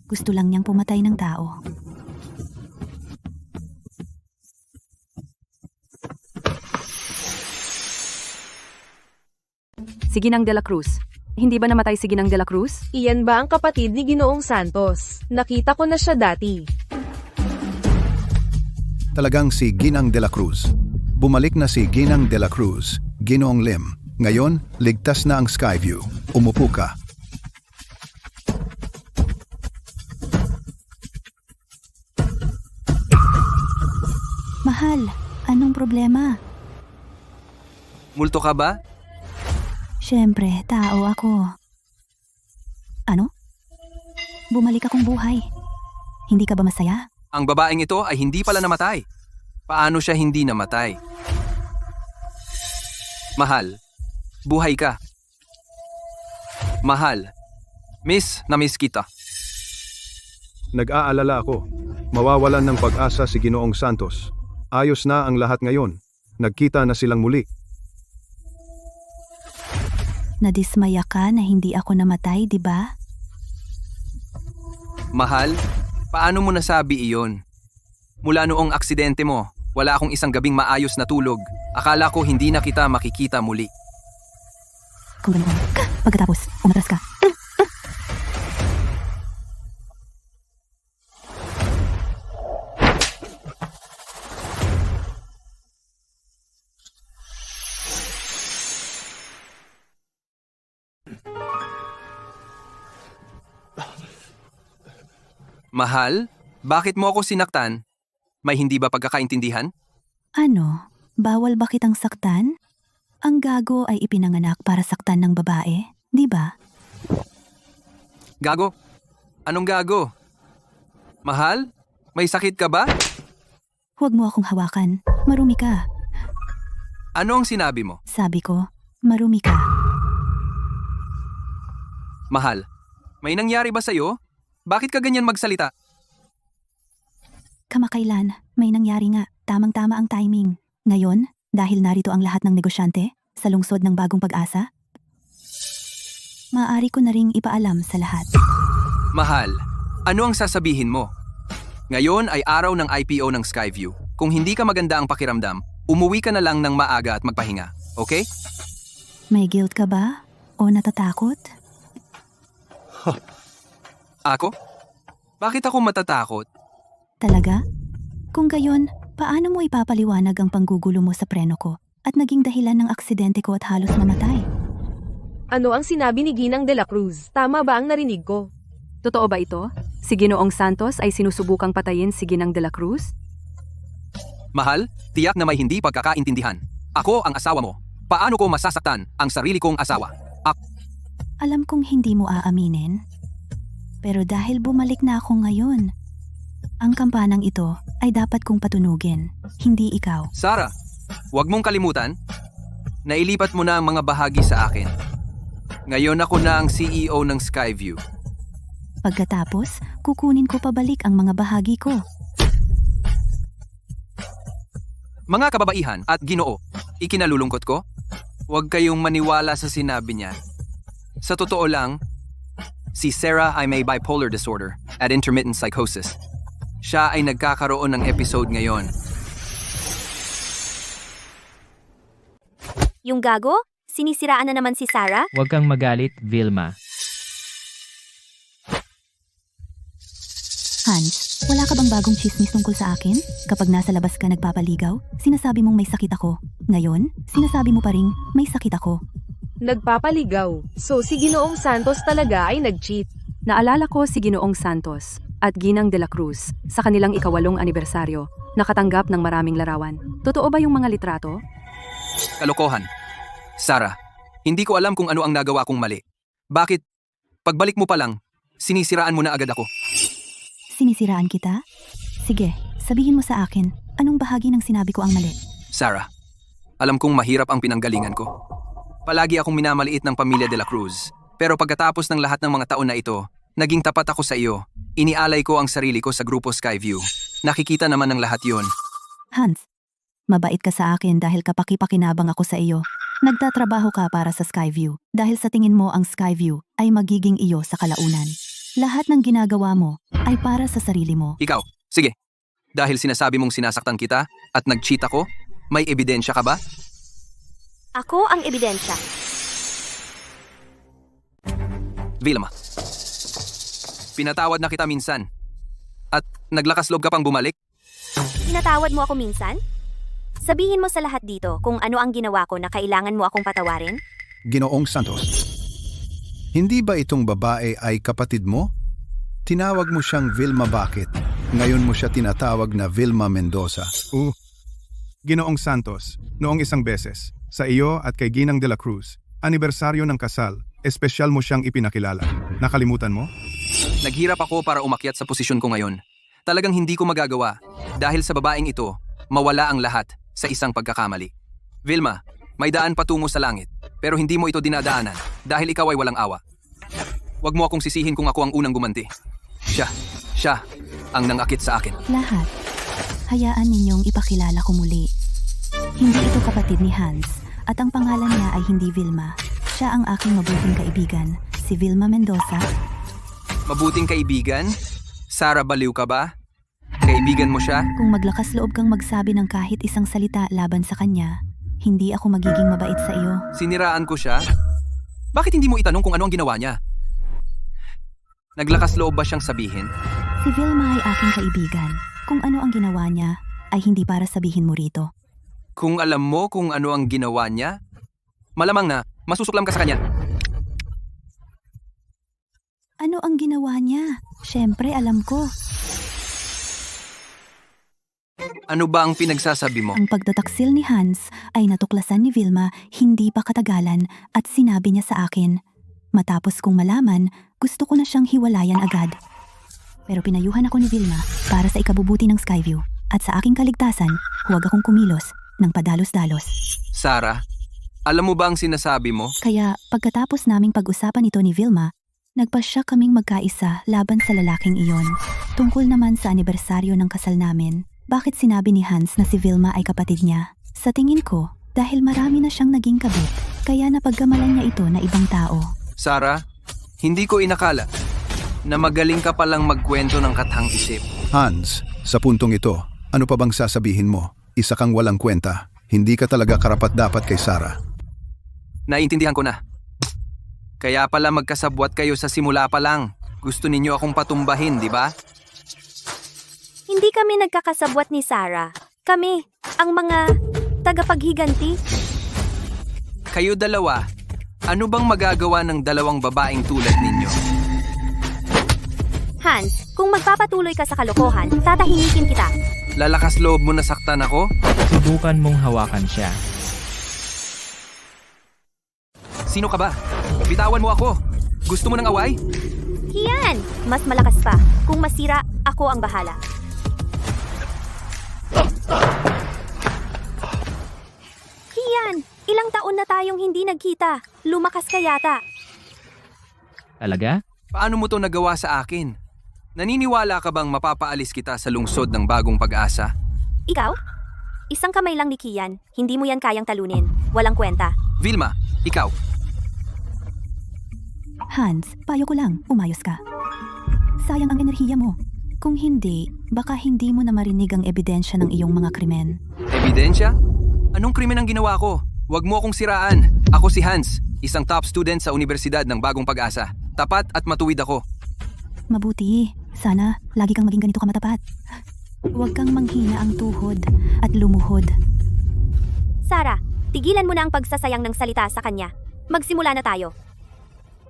Gusto lang niyang pumatay ng tao. Si Ginang de la Cruz. Hindi ba namatay si Ginang de la Cruz? Iyan ba ang kapatid ni Ginoong Santos? Nakita ko na siya dati. Talagang si Ginang de la Cruz. Bumalik na si Ginang de la Cruz, Ginoong Lim. Ngayon, ligtas na ang Skyview. Umupo ka. Mahal, anong problema? Multo ka ba? Siyempre, tao ako. Ano? Bumalik akong buhay. Hindi ka ba masaya? Ang babaeng ito ay hindi pala namatay. Paano siya hindi namatay? Mahal, buhay ka. Mahal, na miss kita. Nag-aalala ako. Mawawalan ng pag-asa si Ginoong Santos. Ayos na ang lahat ngayon. Nagkita na silang muli. Nadismaya ka na hindi ako namatay, di ba? Mahal, paano mo nasabi iyon? Mula noong aksidente mo, wala akong isang gabing maayos na tulog. Akala ko hindi na kita makikita muli. Kung ganoon ka, pagkatapos, umatras ka. Mahal, bakit mo ako sinaktan? May hindi ba pagkakaintindihan? Ano? Bawal ba kitang saktan? Ang gago ay ipinanganak para saktan ng babae, di ba? Gago? Anong gago? Mahal, may sakit ka ba? Huwag mo akong hawakan. Marumi ka. Ano ang sinabi mo? Sabi ko, marumi ka. Mahal, may nangyari ba sa'yo? Bakit ka ganyan magsalita? Kamakailan, may nangyari nga. Tamang-tama ang timing. Ngayon, dahil narito ang lahat ng negosyante sa lungsod ng bagong pag-asa, maaari ko na ring ipaalam sa lahat. Mahal, ano ang sasabihin mo? Ngayon ay araw ng IPO ng Skyview. Kung hindi ka maganda ang pakiramdam, umuwi ka na lang ng maaga at magpahinga, okay? May guilt ka ba? O natatakot? Ako? Bakit ako matatakot? Talaga? Kung gayon, paano mo ipapaliwanag ang panggugulo mo sa preno ko at naging dahilan ng aksidente ko at halos mamatay? Ano ang sinabi ni Ginang de la Cruz? Tama ba ang narinig ko? Totoo ba ito? Si Ginoong Santos ay sinusubukang patayin si Ginang de la Cruz? Mahal, tiyak na may hindi pagkakaintindihan. Ako ang asawa mo. Paano ko masasaktan ang sarili kong asawa? Alam kong hindi mo aaminin. Pero dahil bumalik na ako ngayon, ang kampanang ito ay dapat kong patunugin, hindi ikaw. Sarah, huwag mong kalimutan. Nailipat mo na ang mga bahagi sa akin. Ngayon ako na ang CEO ng Skyview. Pagkatapos, kukunin ko pabalik ang mga bahagi ko. Mga kababaihan at Ginoo, ikinalulungkot ko, huwag kayong maniwala sa sinabi niya. Sa totoo lang, si Sarah ay may bipolar disorder at intermittent psychosis. Siya ay nagkakaroon ng episode ngayon. Yung gago? Sinisiraan na naman si Sarah? Huwag kang magalit, Vilma. Hans, wala ka bang bagong chismis tungkol sa akin? Kapag nasa labas ka nagpapaligaw, sinasabi mong may sakit ako. Ngayon, sinasabi mo pa ring may sakit ako. Nagpapaligaw. So si Ginoong Santos talaga ay nag-cheat. Naalala ko si Ginoong Santos at Ginang de la Cruz sa kanilang ika-8 anibersaryo, nakatanggap ng maraming larawan. Totoo ba yung mga litrato? Kalokohan. Sarah, hindi ko alam kung ano ang nagawa kong mali. Bakit? Pagbalik mo pa lang, sinisiraan mo na agad ako. Sinisiraan kita? Sige, sabihin mo sa akin, anong bahagi ng sinabi ko ang mali? Sarah, alam kong mahirap ang pinanggalingan ko. Palagi akong minamaliit ng pamilya de la Cruz. Pero pagkatapos ng lahat ng mga taon na ito, naging tapat ako sa iyo. Inialay ko ang sarili ko sa grupo Skyview. Nakikita naman ng lahat yon. Hans, mabait ka sa akin dahil kapaki-pakinabang ako sa iyo. Nagtatrabaho ka para sa Skyview dahil sa tingin mo ang Skyview ay magiging iyo sa kalaunan. Lahat ng ginagawa mo ay para sa sarili mo. Ikaw, sige. Dahil sinasabi mong sinasaktan kita at nag-cheat ako, may ebidensya ka ba? Ako ang ebidensya. Vilma, pinatawad na kita minsan. At naglakas loob ka pang bumalik? Pinatawad mo ako minsan? Sabihin mo sa lahat dito kung ano ang ginawa ko na kailangan mo akong patawarin? Ginoong Santos, hindi ba itong babae ay kapatid mo? Tinawag mo siyang Vilma bakit? Ngayon mo siya tinatawag na Vilma Mendoza. Ginoong Santos, noong isang beses, sa iyo at kay Ginang de la Cruz, anibersaryo ng kasal, espesyal mo siyang ipinakilala. Nakalimutan mo? Naghirap ako para umakyat sa posisyon ko ngayon. Talagang hindi ko magagawa. Dahil sa babaeng ito, mawala ang lahat sa isang pagkakamali. Vilma, may daan patungo sa langit, pero hindi mo ito dinadaanan dahil ikaw ay walang awa. Huwag mo akong sisihin kung ako ang unang gumanti. Siya ang nangakit sa akin. Lahat. Hayaan ninyong ipakilala ko muli. Hindi ito kapatid ni Hans, at ang pangalan niya ay hindi Vilma. Siya ang aking mabuting kaibigan, si Vilma Mendoza. Mabuting kaibigan? Sarah, baliw ka ba? Kaibigan mo siya? Kung maglakas loob kang magsabi ng kahit isang salita laban sa kanya, hindi ako magiging mabait sa iyo. Siniraan ko siya? Bakit hindi mo itanong kung ano ang ginawa niya? Naglakas loob ba siyang sabihin? Si Vilma ay aking kaibigan. Kung ano ang ginawa niya, ay hindi para sabihin mo rito. Kung alam mo kung ano ang ginawa niya, malamang na masusuklam ka sa kanya. Ano ang ginawa niya? Siyempre, alam ko. Ano ba ang pinagsasabi mo? Ang pagtataksil ni Hans ay natuklasan ni Vilma hindi pa katagalan at sinabi niya sa akin. Matapos kong malaman, gusto ko na siyang hiwalayan agad. Pero pinayuhan ako ni Vilma para sa ikabubuti ng Skyview at sa aking kaligtasan, huwag akong kumilos ng padalos-dalos. Sarah, alam mo ba ang sinasabi mo? Kaya pagkatapos naming pag-usapan ito ni Vilma, nagpasya kaming magkaisa laban sa lalaking iyon. Tungkol naman sa anibersaryo ng kasal namin, bakit sinabi ni Hans na si Vilma ay kapatid niya? Sa tingin ko, dahil marami na siyang naging kabit, kaya napagkamalan niya ito na ibang tao. Sarah, hindi ko inakala na magaling ka palang magkwento ng katang-isip. Hans, sa puntong ito, ano pa bang sasabihin mo? Isa kang walang kwenta. Hindi ka talaga karapat-dapat kay Sarah. Naiintindihan ko na. Kaya pala magkasabwat kayo sa simula pa lang. Gusto ninyo akong patumbahin, di ba? Hindi kami nagkakasabwat ni Sarah. Kami, ang mga tagapaghiganti. Kayo dalawa, ano bang magagawa ng dalawang babaeng tulad ninyo? Hans, kung magpapatuloy ka sa kalokohan, tatahimikin kita. Lalakas loob mo na saktan ako? Subukan mong hawakan siya. Sino ka ba? Bitawan mo ako! Gusto mo ng away? Kian, mas malakas pa. Kung masira, ako ang bahala. Kian, ilang taon na tayong hindi nagkita. Lumakas ka yata. Talaga? Paano mo to nagawa sa akin? Naniniwala ka bang mapapaalis kita sa lungsod ng bagong pag-asa? Ikaw? Isang kamay lang ni Kian. Hindi mo yan kayang talunin. Walang kwenta. Vilma, ikaw. Hans, payo ko lang, umayos ka. Sayang ang enerhiya mo. Kung hindi, baka hindi mo na marinig ang ebidensya ng iyong mga krimen. Ebidensya? Anong krimen ang ginawa ko? Huwag mo akong siraan. Ako si Hans, isang top student sa Universidad ng Bagong Pag-asa. Tapat at matuwid ako. Mabuti. Sana, lagi kang maging ganito ka matapat. Huwag kang manghina ang tuhod at lumuhod. Sarah, tigilan mo na ang pagsasayang ng salita sa kanya. Magsimula na tayo.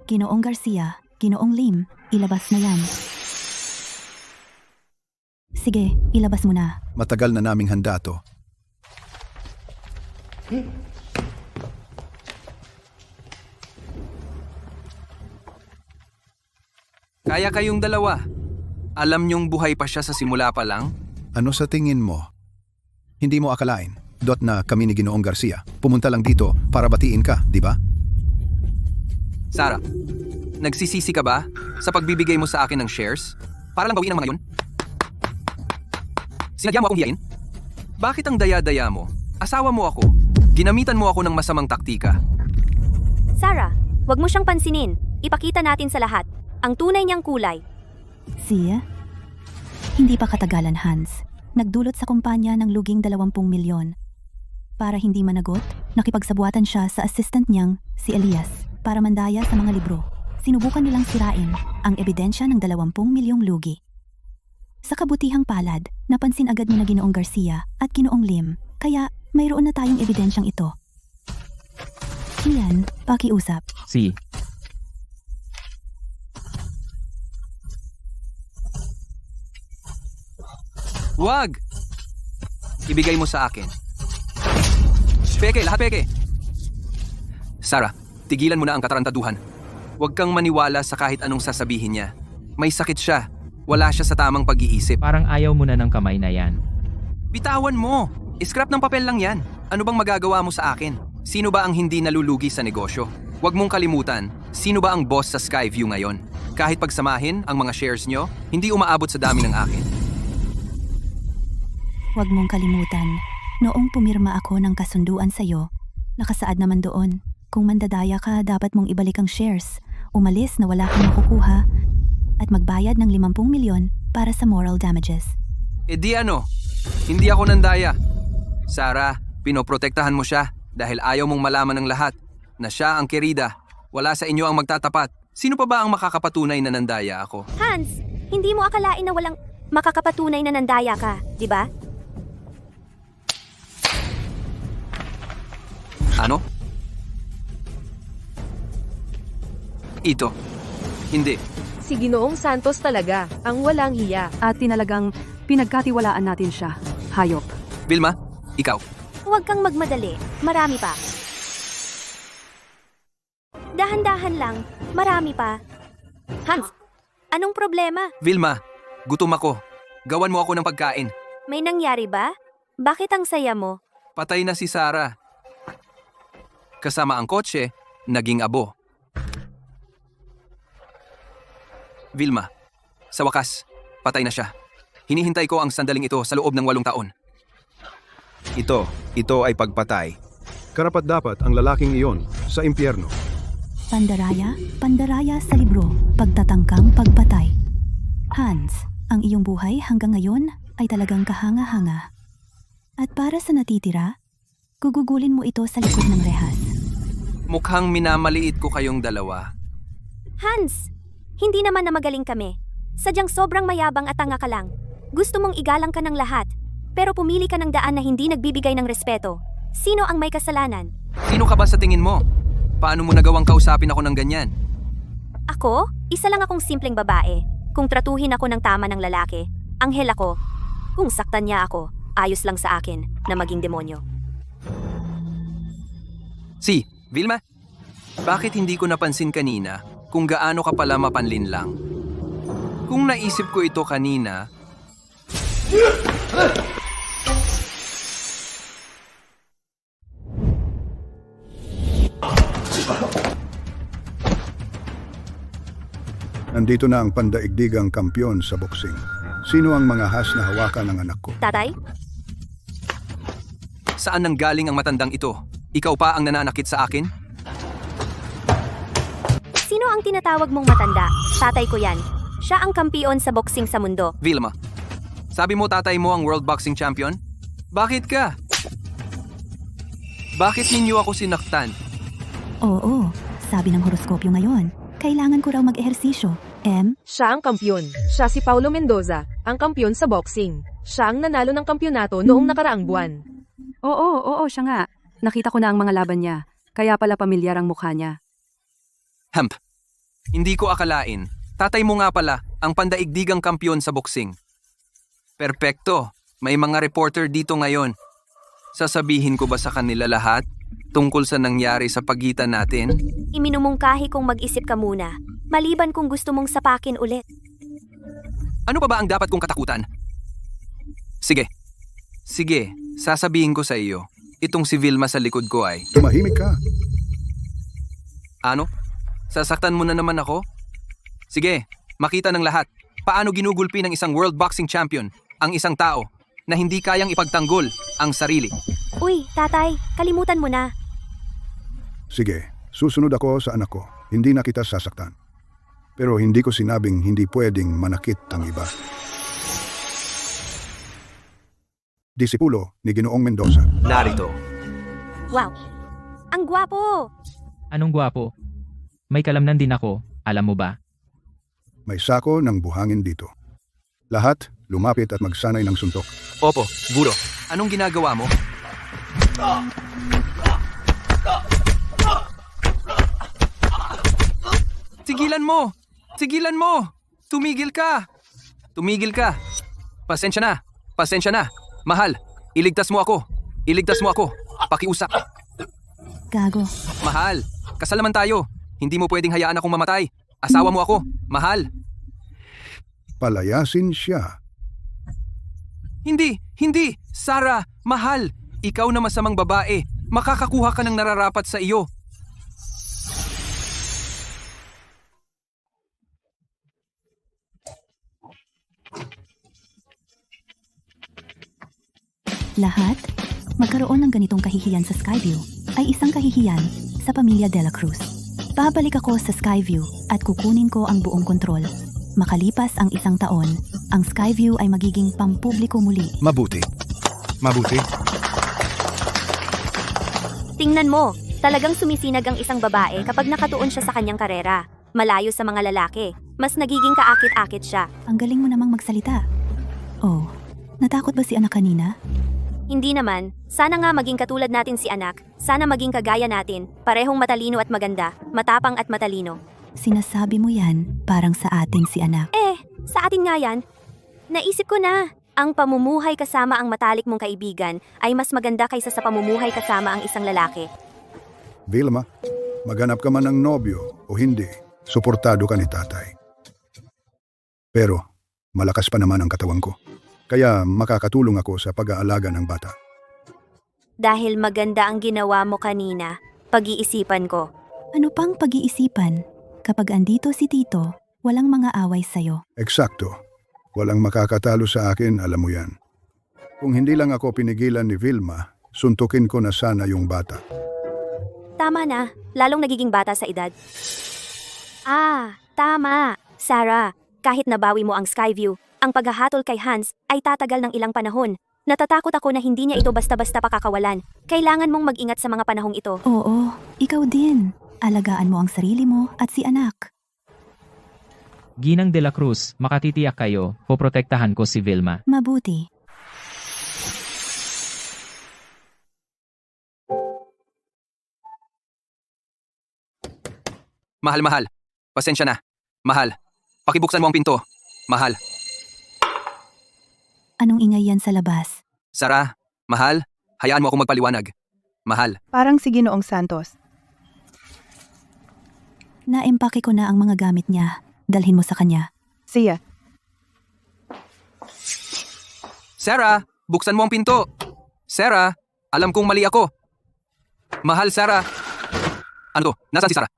Ginoong Garcia, Ginoong Lim, ilabas na yan. Sige, ilabas mo na. Matagal na naming handa to. Kaya kayong dalawa. Alam niyong buhay pa siya sa simula pa lang? Ano sa tingin mo? Hindi mo akalain, na kami ni Ginoong Garcia. Pumunta lang dito para batiin ka, di ba? Sarah, nagsisisi ka ba sa pagbibigay mo sa akin ng shares? Para lang bawiin ang mga yun? Sinadya mo akong hiyain? Bakit ang daya-daya mo? Asawa mo ako. Ginamitan mo ako ng masamang taktika. Sarah, wag mo siyang pansinin. Ipakita natin sa lahat ang tunay niyang kulay. Siya? Hindi pa katagalan, Hans. Nagdulot sa kumpanya ng luging 20 milyon. Para hindi managot, nakipagsabuatan siya sa assistant niyang, si Elias, para mandaya sa mga libro. Sinubukan nilang sirain ang ebidensya ng 20 milyong lugi. Sa kabutihang palad, napansin agad ni na Ginoong Garcia at Ginoong Lim, kaya mayroon na tayong ebidensyang ito. Iyan, pakiusap. Si. Wag! Ibigay mo sa akin. Peke, lahat peke! Sarah, tigilan mo na ang katarantaduhan. Huwag kang maniwala sa kahit anong sasabihin niya. May sakit siya. Wala siya sa tamang pag-iisip. Parang ayaw mo na ng kamay na yan. Bitawan mo! Scrap ng papel lang yan. Ano bang magagawa mo sa akin? Sino ba ang hindi nalulugi sa negosyo? Huwag mong kalimutan, sino ba ang boss sa Skyview ngayon? Kahit pagsamahin ang mga shares nyo, hindi umaabot sa dami ng akin. Huwag mong kalimutan, noong pumirma ako ng kasunduan sa'yo, nakasaad naman doon, kung mandadaya ka, dapat mong ibalik ang shares, umalis na wala kang makukuha, at magbayad ng 50 milyon para sa moral damages. E di ano? Hindi ako nandaya. Sarah, pinoprotektahan mo siya dahil ayaw mong malaman ng lahat na siya ang kerida. Wala sa inyo ang magtatapat. Sino pa ba ang makakapatunay na nandaya ako? Hans, hindi mo akalain na walang makakapatunay na nandaya ka, di ba? Ano? Ito. Hindi. Si Ginoong Santos talaga, ang walang hiya. At tinalagang pinagkatiwalaan natin siya. Hayop. Vilma, ikaw. Huwag kang magmadali, marami pa. Dahan-dahan lang, marami pa. Hans, anong problema? Vilma, gutom ako. Gawan mo ako ng pagkain. May nangyari ba? Bakit ang saya mo? Patay na si Sarah. Kasama ang kotse, naging abo. Vilma, sa wakas, patay na siya. Hinihintay ko ang sandaling ito sa loob ng 8 taon. Ito ay pagpatay. Karapat-dapat ang lalaking iyon sa impyerno. Pandaraya sa libro, pagtatangkang pagpatay. Hans, ang iyong buhay hanggang ngayon ay talagang kahanga-hanga. At para sa natitira, gugugulin mo ito sa likod ng rehas. Mukhang minamaliit ko kayong dalawa. Hans, hindi naman na magaling kami. Sadyang sobrang mayabang at tanga ka lang. Gusto mong igalang ka ng lahat, pero pumili ka ng daan na hindi nagbibigay ng respeto. Sino ang may kasalanan? Sino ka ba sa tingin mo? Paano mo nagawang kausapin ako ng ganyan? Ako? Isa lang akong simpleng babae. Kung tratuhin ako ng tama ng lalaki, anghel ako. Kung saktan niya ako, ayos lang sa akin na maging demonyo. Vilma, bakit hindi ko napansin kanina kung gaano ka pala mapanlin lang? Kung naisip ko ito kanina... Nandito na ang pandaigdigang kampyon sa boxing. Sino ang mga has na hawakan ng anak ko? Tatay? Saan nanggaling ang matandang ito? Ikaw pa ang nananakit sa akin? Sino ang tinatawag mong matanda? Tatay ko yan. Siya ang kampiyon sa boxing sa mundo. Vilma, sabi mo tatay mo ang World Boxing Champion? Bakit ka? Bakit ninyo ako sinaktan? Oo, sabi ng horoskopyo ngayon, kailangan ko raw mag-ehersisyo. Siya ang kampiyon. Siya si Paulo Mendoza, ang kampiyon sa boxing. Siya ang nanalo ng kampyonato noong nakaraang buwan. Oo, siya nga. Nakita ko na ang mga laban niya. Kaya pala pamilyar ang mukha niya. Hindi ko akalain. Tatay mo nga pala ang pandaigdigang kampyon sa boxing. Perpekto. May mga reporter dito ngayon. Sasabihin ko ba sa kanila lahat tungkol sa nangyari sa pagitan natin? Iminumungkahi kong mag-isip ka muna, maliban kung gusto mong sapakin ulit. Ano pa ba ang dapat kong katakutan? Sige, sasabihin ko sa iyo. Itong si Vilma sa likod ko ay... Tumahimik ka. Ano? Sasaktan mo na naman ako? Sige, makita ng lahat. Paano ginugulpi ng isang World Boxing Champion ang isang tao na hindi kayang ipagtanggol ang sarili? Uy, tatay, kalimutan mo na. Sige, susunod ako sa anak ko. Hindi na kita sasaktan. Pero hindi ko sinabing hindi pwedeng manakit ang iba. Disipulo ni Ginoong Mendoza. Narito. Wow, ang gwapo! Anong gwapo? May kalamnan din ako, alam mo ba? May sako ng buhangin dito. Lahat lumapit at magsanay ng suntok. Opo, guro. Anong ginagawa mo? Tigilan mo! Tigilan mo! Tumigil ka! Tumigil ka! Pasensya na! Mahal, iligtas mo ako! Pakiusap! Gago. Mahal, kasal naman tayo. Hindi mo pwedeng hayaan akong mamatay. Asawa mo ako, mahal. Palayasin siya. Hindi, Hindi! Sarah! Mahal! Ikaw na masamang babae! Makakakuha ka ng nararapat sa iyo! Lahat, magkaroon ng ganitong kahihiyan sa Skyview ay isang kahihiyan sa pamilya De La Cruz. Babalik ako sa Skyview at kukunin ko ang buong kontrol. Makalipas ang 1 taon, ang Skyview ay magiging pampubliko muli. Mabuti. Mabuti. Tingnan mo, talagang sumisinag ang isang babae kapag nakatuon siya sa kanyang karera. Malayo sa mga lalaki, mas nagiging kaakit-akit siya. Ang galing mo namang magsalita. Oh, natakot ba si anak kanina? Hindi naman, sana nga maging katulad natin si anak, sana maging kagaya natin, parehong matalino at maganda, matapang at matalino. Sinasabi mo yan parang sa atin si anak. Sa atin nga yan. Naisip ko na, ang pamumuhay kasama ang matalik mong kaibigan ay mas maganda kaysa sa pamumuhay kasama ang isang lalaki. Vilma, maghanap ka man ng nobyo o hindi, suportado ka ni tatay. Pero, malakas pa naman ang katawan ko. Kaya makakatulong ako sa pag-aalaga ng bata. Dahil maganda ang ginawa mo kanina, pag-iisipan ko. Ano pang pag-iisipan? Kapag andito si Tito, walang mga away sa'yo. Eksakto. Walang makakatalo sa akin, alam mo yan. Kung hindi lang ako pinigilan ni Vilma, suntukin ko na sana yung bata. Tama na, lalong nagiging bata sa edad. Tama. Sarah, kahit nabawi mo ang Skyview, ang paghahatol kay Hans ay tatagal ng ilang panahon. Natatakot ako na hindi niya ito basta-basta pakakawalan. Kailangan mong mag-ingat sa mga panahong ito. Oo, ikaw din. Alagaan mo ang sarili mo at si anak. Ginang De La Cruz, makatitiyak kayo, poprotektahan ko si Vilma. Mabuti. Mahal. Pasensya na. Mahal. Pakibuksan mo ang pinto. Mahal. Anong ingay yan sa labas? Sarah, mahal, hayaan mo akong magpaliwanag. Mahal. Parang si Ginoong Santos. Naempake ko na ang mga gamit niya. Dalhin mo sa kanya. Siya. Sarah, buksan mo ang pinto. Sarah, alam kong mali ako. Mahal, Sarah. Ano to? Nasaan si Sarah?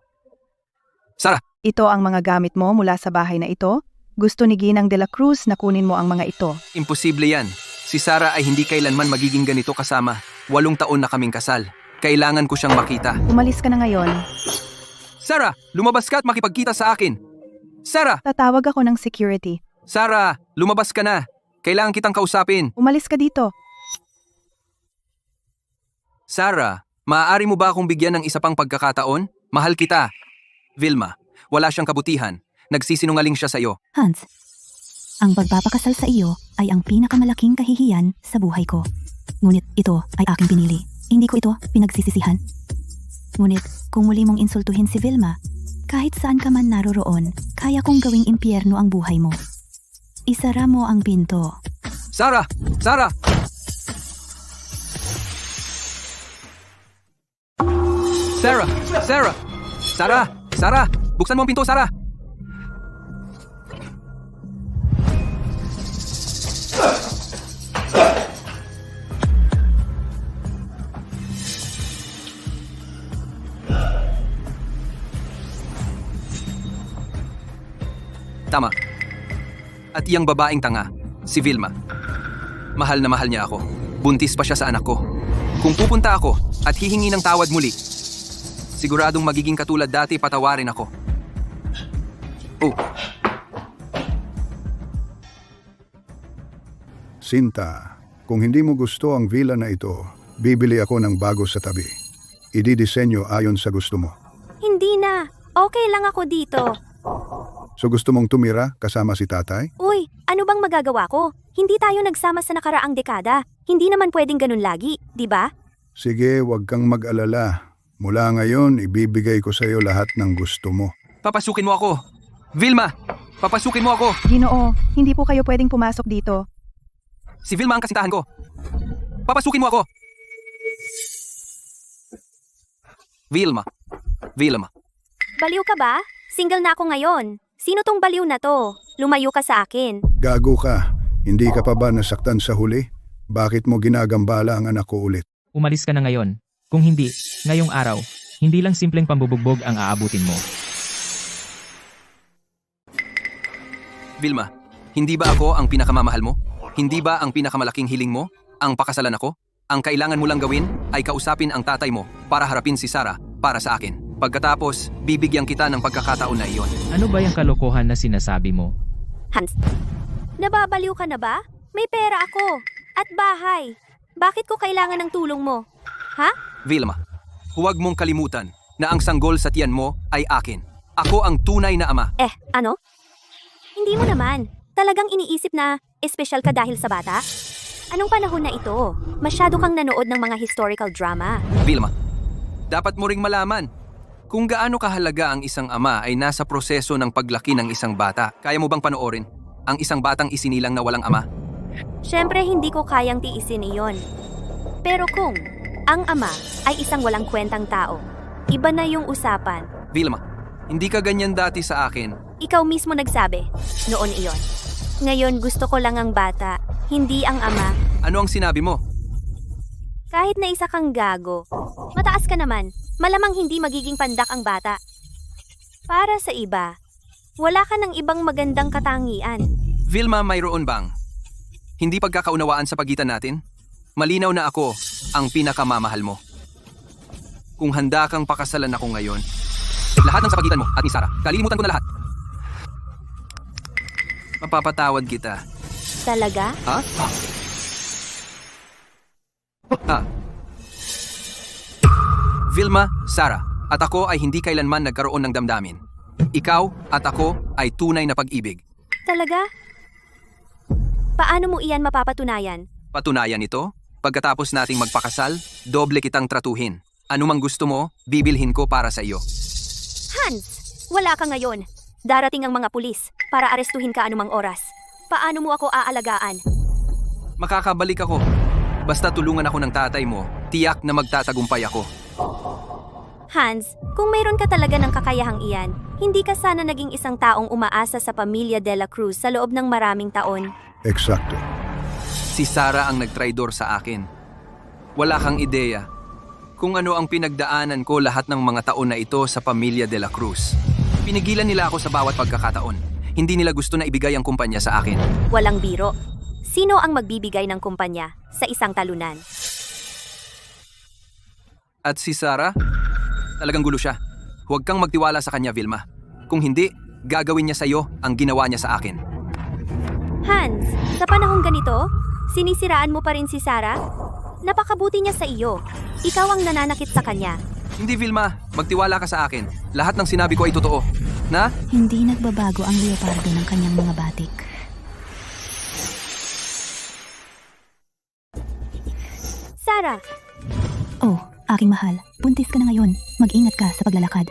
Sarah! Ito ang mga gamit mo mula sa bahay na ito? Gusto ni Ginang De La Cruz na kunin mo ang mga ito. Imposible yan. Si Sarah ay hindi kailanman magiging ganito kasama. 8 taon na kaming kasal. Kailangan ko siyang makita. Umalis ka na ngayon. Sarah, lumabas ka at makipagkita sa akin. Sarah! Tatawag ako ng security. Sarah, lumabas ka na. Kailangan kitang kausapin. Umalis ka dito. Sarah, maaari mo ba akong bigyan ng isa pang pagkakataon? Mahal kita. Vilma, wala siyang kabutihan. Nagsisinungaling siya sa iyo. Hans, ang pagpapakasal sa iyo ay ang pinakamalaking kahihiyan sa buhay ko. Ngunit ito ay aking pinili. Hindi ko ito pinagsisisihan. Ngunit kung muli mong insultuhin si Vilma, kahit saan ka man naroroon, kaya kong gawing impyerno ang buhay mo. Isara mo ang pinto. Sarah! Sarah! Sarah! Sarah! Sarah! Sarah! Buksan mo ang pinto, Sarah! Tama. At iyang babaeng tanga, si Vilma. Mahal na mahal niya ako. Buntis pa siya sa anak ko. Kung pupunta ako at hihingi ng tawad muli, siguradong magiging katulad dati, patawarin ako. Oh. Sinta, kung hindi mo gusto ang villa na ito, bibili ako ng bago sa tabi. Ididisenyo ayon sa gusto mo. Hindi na. Okay lang ako dito. So gusto mong tumira kasama si tatay? Uy, ano bang magagawa ko? Hindi tayo nagsama sa nakaraang dekada. Hindi naman pwedeng ganun lagi, di ba? Sige, huwag kang mag-alala. Mula ngayon, ibibigay ko sa iyo lahat ng gusto mo. Papasukin mo ako. Vilma, papasukin mo ako. Ginoo, hindi po kayo pwedeng pumasok dito. Si Vilma ang kasintahan ko. Papasukin mo ako. Vilma. Vilma. Baliw ka ba? Single na ako ngayon. Sino tong baliw na to? Lumayo ka sa akin. Gago ka. Hindi ka pa ba nasaktan sa huli? Bakit mo ginagambala ang anak ko ulit? Umalis ka na ngayon. Kung hindi, ngayong araw, hindi lang simpleng pambubugbog ang aabutin mo. Vilma, hindi ba ako ang pinakamamahal mo? Hindi ba ang pinakamalaking hiling mo? Ang pakasalan ako? Ang kailangan mo lang gawin ay kausapin ang tatay mo para harapin si Sarah para sa akin. Pagkatapos, bibigyan kita ng pagkakataon na iyon. Ano ba yung kalokohan na sinasabi mo? Hans, nababaliw ka na ba? May pera ako. At bahay. Bakit ko kailangan ng tulong mo? Ha? Vilma, huwag mong kalimutan na ang sanggol sa tiyan mo ay akin. Ako ang tunay na ama. Ano? Hindi mo naman. Talagang iniisip na espesyal ka dahil sa bata? Anong panahon na ito? Masyado kang nanood ng mga historical drama. Vilma, dapat mo ring malaman kung gaano kahalaga ang isang ama ay nasa proseso ng paglaki ng isang bata. Kaya mo bang panoorin ang isang batang isinilang na walang ama? Siyempre, hindi ko kayang tiisin iyon. Pero kung ang ama ay isang walang kwentang tao, iba na yung usapan. Vilma, hindi ka ganyan dati sa akin. Ikaw mismo nagsabi, noon iyon. Ngayon gusto ko lang ang bata, hindi ang ama. Ano ang sinabi mo? Kahit na isa kang gago, mataas ka naman, malamang hindi magiging pandak ang bata. Para sa iba, wala ka ng ibang magandang katangian. Vilma, mayroon bang hindi pagkakaunawaan sa pagitan natin? Malinaw na ako ang pinakamamahal mo. Kung handa kang pakasalan ako ngayon, lahat ng sa pagitan mo at ni Sarah, kalilimutan ko na lahat. Mapapatawad kita. Talaga? Ha? Vilma, Sarah, at ako ay hindi kailanman nagkaroon ng damdamin. Ikaw at ako ay tunay na pag-ibig. Talaga? Paano mo iyan mapapatunayan? Patunayan ito, pagkatapos nating magpakasal, doble kitang tratuhin. Ano mang gusto mo, bibilhin ko para sa iyo. Hans, wala ka ngayon. Darating ang mga pulis para arestuhin ka anumang oras. Paano mo ako aalagaan? Makakabalik ako. Basta tulungan ako ng tatay mo, tiyak na magtatagumpay ako. Hans, kung mayroon ka talaga ng kakayahang iyan, hindi ka sana naging isang taong umaasa sa pamilya De La Cruz sa loob ng maraming taon. Eksakto. Si Sarah ang nagtraidor sa akin. Wala kang ideya kung ano ang pinagdaanan ko lahat ng mga taon na ito sa pamilya De La Cruz. Pinigilan nila ako sa bawat pagkakataon. Hindi nila gusto na ibigay ang kumpanya sa akin. Walang biro. Sino ang magbibigay ng kumpanya sa isang talunan? At si Sarah, talagang gulo siya. Huwag kang magtiwala sa kanya, Vilma. Kung hindi, gagawin niya sa iyo ang ginawa niya sa akin. Hans, sa panahong ganito, sinisiraan mo pa rin si Sarah? Napakabuti niya sa iyo. Ikaw ang nananakit sa kanya. Hindi, Vilma. Magtiwala ka sa akin. Lahat ng sinabi ko ay totoo. Na? Hindi nagbabago ang leopardo ng kanyang mga batik. Sarah! Oh, aking mahal. Buntis ka na ngayon. Mag-ingat ka sa paglalakad.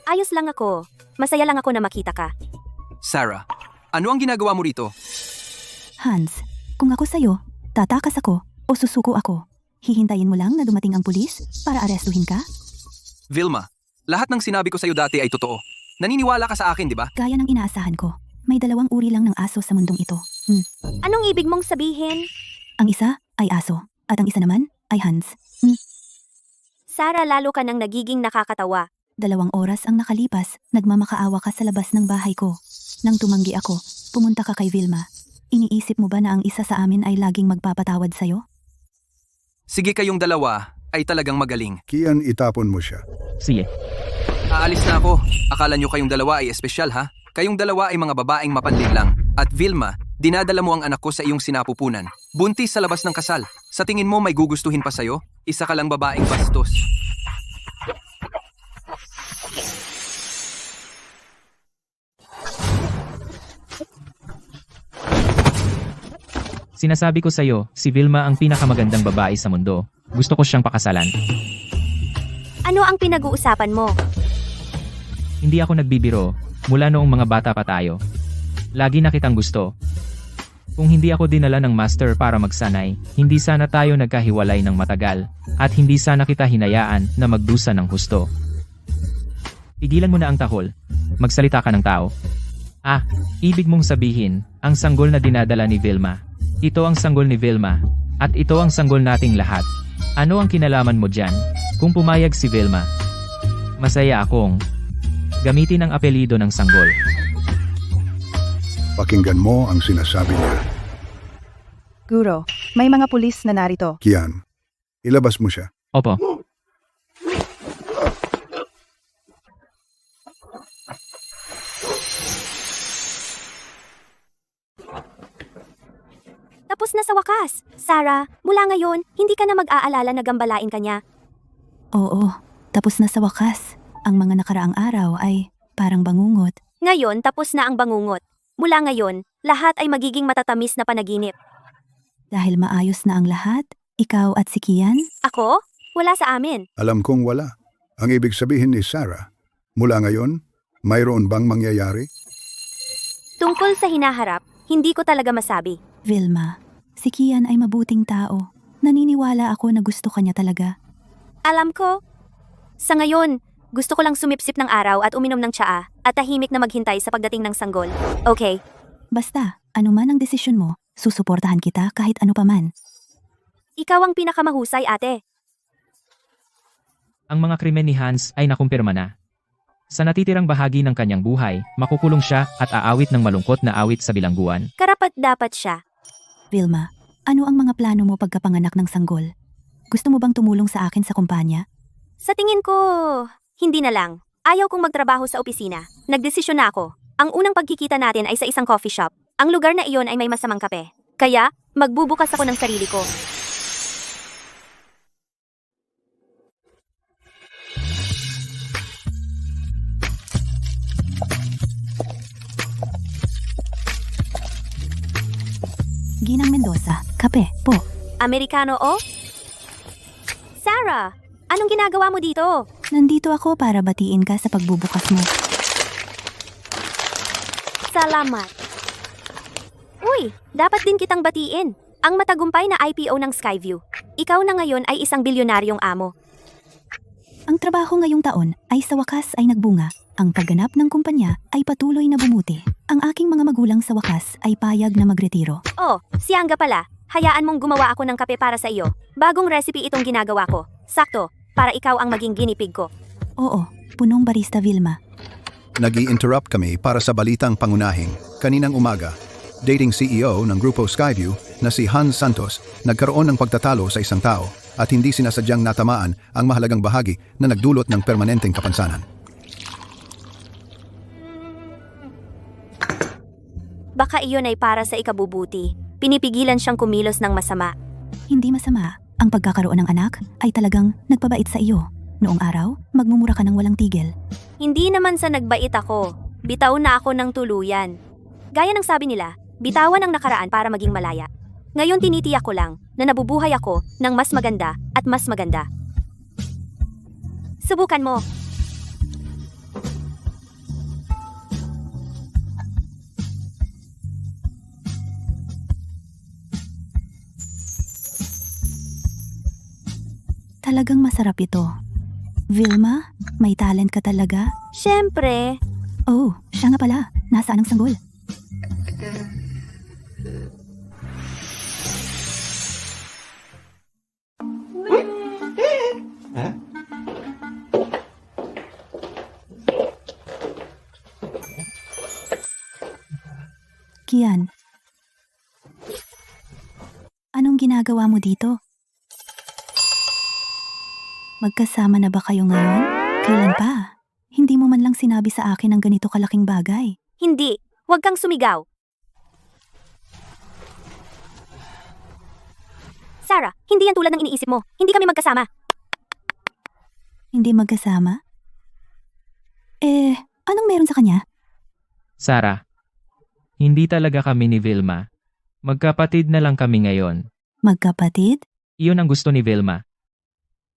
Ayos lang ako. Masaya lang ako na makita ka. Sarah, ano ang ginagawa mo rito? Hans, kung ako sa'yo, tatakas ako o susuko ako. Hihintayin mo lang na dumating ang pulis para arestuhin ka? Vilma, lahat ng sinabi ko sa'yo dati ay totoo. Naniniwala ka sa akin, di ba? Gaya ng inaasahan ko. May 2 uri lang ng aso sa mundong ito. Anong ibig mong sabihin? Ang isa ay aso, at ang isa naman ay Hans. Sarah, lalo ka nang nagiging nakakatawa. 2 oras ang nakalipas, nagmamakaawa ka sa labas ng bahay ko. Nang tumanggi ako, pumunta ka kay Vilma. Iniisip mo ba na ang isa sa amin ay laging magpapatawad sa'yo? Sige, kayong dalawa ay talagang magaling. Kian, itapon mo siya. Sige. Aalis na ako. Akala nyo kayong dalawa ay espesyal, ha? Kayong dalawa ay mga babaeng mapanlin lang. At Vilma, dinadala mo ang anak ko sa iyong sinapupunan. Buntis sa labas ng kasal. Sa tingin mo may gugustuhin pa sa'yo? Isa ka lang babaeng bastos. Sinasabi ko sa'yo, si Vilma ang pinakamagandang babae sa mundo. Gusto ko siyang pakasalan. Ano ang pinag-uusapan mo? Hindi ako nagbibiro. Mula noong mga bata pa tayo. Lagi na kitang gusto. Kung hindi ako dinala ng master para magsanay, hindi sana tayo nagkahiwalay ng matagal, at hindi sana kita hinayaan na magdusa ng husto. Pigilan mo na ang tahol. Magsalita ka ng tao. Ibig mong sabihin, ang sanggol na dinadala ni Vilma. Ito ang sanggol ni Vilma. At ito ang sanggol nating lahat. Ano ang kinalaman mo dyan? Kung pumayag si Vilma, masaya akong gamitin ang apelido ng sanggol. Pakinggan mo ang sinasabi niya. Guro, may mga pulis na narito. Kian, ilabas mo siya. Opo. Tapos na sa wakas. Sarah, mula ngayon, hindi ka na mag-aalala na gambalain ka niya. Oo, tapos na sa wakas. Ang mga nakaraang araw ay parang bangungot. Ngayon, tapos na ang bangungot. Mula ngayon, lahat ay magiging matatamis na panaginip. Dahil maayos na ang lahat, ikaw at si Kian? Ako? Wala sa amin. Alam kong wala. Ang ibig sabihin ni Sarah, mula ngayon, mayroon bang mangyayari? Tungkol sa hinaharap, hindi ko talaga masabi. Vilma, si Kian ay mabuting tao. Naniniwala ako na gusto ka niya talaga. Alam ko. Sa ngayon, gusto ko lang sumipsip ng araw at uminom ng tsaa at tahimik na maghintay sa pagdating ng sanggol. Okay. Basta, ano man ang desisyon mo, susuportahan kita kahit ano pa man. Ikaw ang pinakamahusay, ate. Ang mga krimen ni Hans ay nakumpirma na. Sa natitirang bahagi ng kanyang buhay, makukulong siya at aawit ng malungkot na awit sa bilangguan. Karapat-dapat siya. Vilma, ano ang mga plano mo pagkapanganak ng sanggol? Gusto mo bang tumulong sa akin sa kumpanya? Sa tingin ko, hindi na lang. Ayaw kong magtrabaho sa opisina. Nagdesisyon na ako. Ang unang pagkikita natin ay sa isang coffee shop. Ang lugar na iyon ay may masamang kape. Kaya, magbubukas ako ng sarili ko. Ginang Mendoza, kape, po. Amerikano o? Sarah, anong ginagawa mo dito? Nandito ako para batiin ka sa pagbubukas mo. Salamat. Uy, dapat din kitang batiin. Ang matagumpay na IPO ng Skyview. Ikaw na ngayon ay isang bilyonaryong amo. Ang trabaho ngayong taon ay sa wakas ay nagbunga. Ang pagganap ng kumpanya ay patuloy na bumuti. Ang aking mga magulang sa wakas ay payag na magretiro. Oh, si Anga pala. Hayaan mong gumawa ako ng kape para sa iyo. Bagong recipe itong ginagawa ko. Sakto, para ikaw ang maging guinea pig ko. Oo, punong barista Vilma. Nag-i-interrupt kami para sa balitang pangunahing. Kaninang umaga, dating CEO ng Grupo Skyview na si Hans Santos nagkaroon ng pagtatalo sa isang tao at hindi sinasadyang natamaan ang mahalagang bahagi na nagdulot ng permanenteng kapansanan. Baka iyon ay para sa ikabubuti. Pinipigilan siyang kumilos ng masama. Hindi masama. Ang pagkakaroon ng anak ay talagang nagpabait sa iyo. Noong araw, magmumura ka ng walang tigil. Hindi naman sa nagbait ako. Bitaw na ako ng tuluyan. Gaya ng sabi nila, bitawan ang nakaraan para maging malaya. Ngayon tinitiyak ko lang na nabubuhay ako ng mas maganda at mas maganda. Subukan mo. Talagang masarap ito. Vilma, may talent ka talaga? Siyempre. Oh, siya nga pala. Nasaan ang sanggol? Kian, anong ginagawa mo dito? Magkasama na ba kayo ngayon? Kailan pa? Hindi mo man lang sinabi sa akin ang ganito kalaking bagay. Hindi. Huwag kang sumigaw. Sarah, hindi yan tulad ng iniisip mo. Hindi kami magkasama. Hindi magkasama? Anong meron sa kanya? Sarah, hindi talaga kami ni Vilma. Magkapatid na lang kami ngayon. Magkapatid? Iyon ang gusto ni Vilma.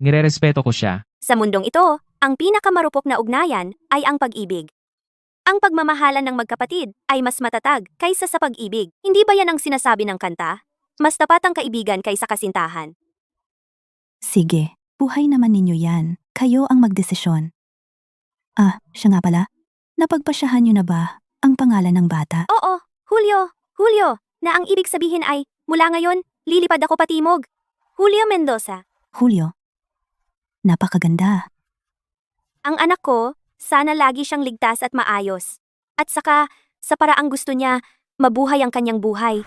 Nirerespeto ko siya. Sa mundong ito, ang pinakamarupok na ugnayan ay ang pag-ibig. Ang pagmamahalan ng magkapatid ay mas matatag kaysa sa pag-ibig. Hindi ba yan ang sinasabi ng kanta? Mas tapat ang kaibigan kaysa kasintahan. Sige, buhay naman ninyo yan. Kayo ang magdesisyon. Siya nga pala. Napagpasyahan niyo na ba ang pangalan ng bata? Oo, Julio, na ang ibig sabihin ay, mula ngayon, Lilipad ako patimog. Julio Mendoza. Julio. Napakaganda. Ang anak ko, sana lagi siyang ligtas at maayos. At saka, sa paraang gusto niya, mabuhay ang kanyang buhay.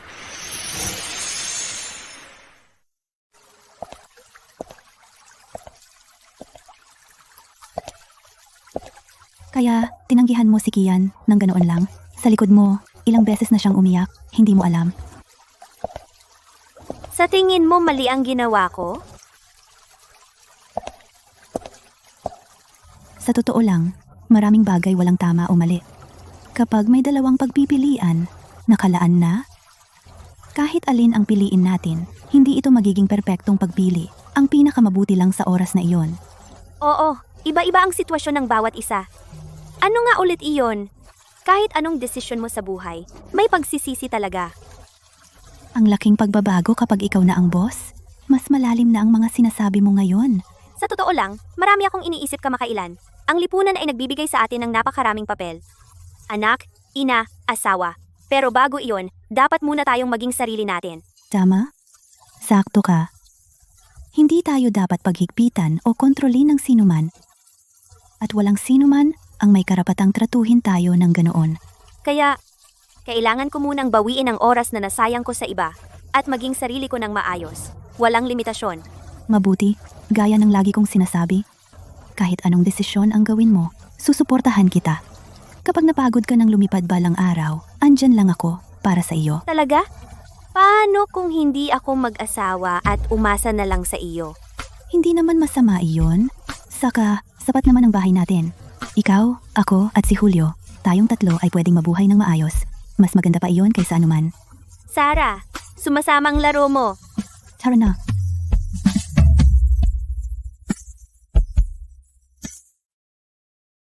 Kaya, tinanggihan mo si Kian ng ganoon lang. Sa likod mo, ilang beses na siyang umiyak, hindi mo alam. Sa tingin mo mali ang ginawa ko? Sa totoo lang, maraming bagay walang tama o mali. Kapag may dalawang pagpipilian, nakalaan na? Kahit alin ang piliin natin, hindi ito magiging perpektong pagpili. Ang pinakamabuti lang sa oras na iyon. Oo, iba-iba ang sitwasyon ng bawat isa. Ano nga ulit iyon? Kahit anong desisyon mo sa buhay, may pagsisisi talaga. Ang laking pagbabago kapag ikaw na ang boss, mas malalim na ang mga sinasabi mo ngayon. Sa totoo lang, marami akong iniisip kamakailan. Ang lipunan ay nagbibigay sa atin ng napakaraming papel. Anak, ina, asawa. Pero bago iyon, dapat muna tayong maging sarili natin. Tama? Sakto ka. Hindi tayo dapat paghigpitan o kontrolin ng sinuman. At walang sinuman ang may karapatang tratuhin tayo ng ganoon. Kaya, kailangan ko munang bawiin ang oras na nasayang ko sa iba at maging sarili ko ng maayos. Walang limitasyon. Mabuti, gaya ng lagi kong sinasabi. Kahit anong desisyon ang gawin mo, susuportahan kita. Kapag napagod ka ng lumipad balang araw, andyan lang ako para sa iyo. Talaga? Paano kung hindi ako mag-asawa at umasa na lang sa iyo? Hindi naman masama iyon. Saka, sapat naman ang bahay natin. Ikaw, ako, at si Julio, tayong tatlo ay pwedeng mabuhay ng maayos. Mas maganda pa iyon kaysa anuman. Sarah, sumasamang laro mo. Tara na,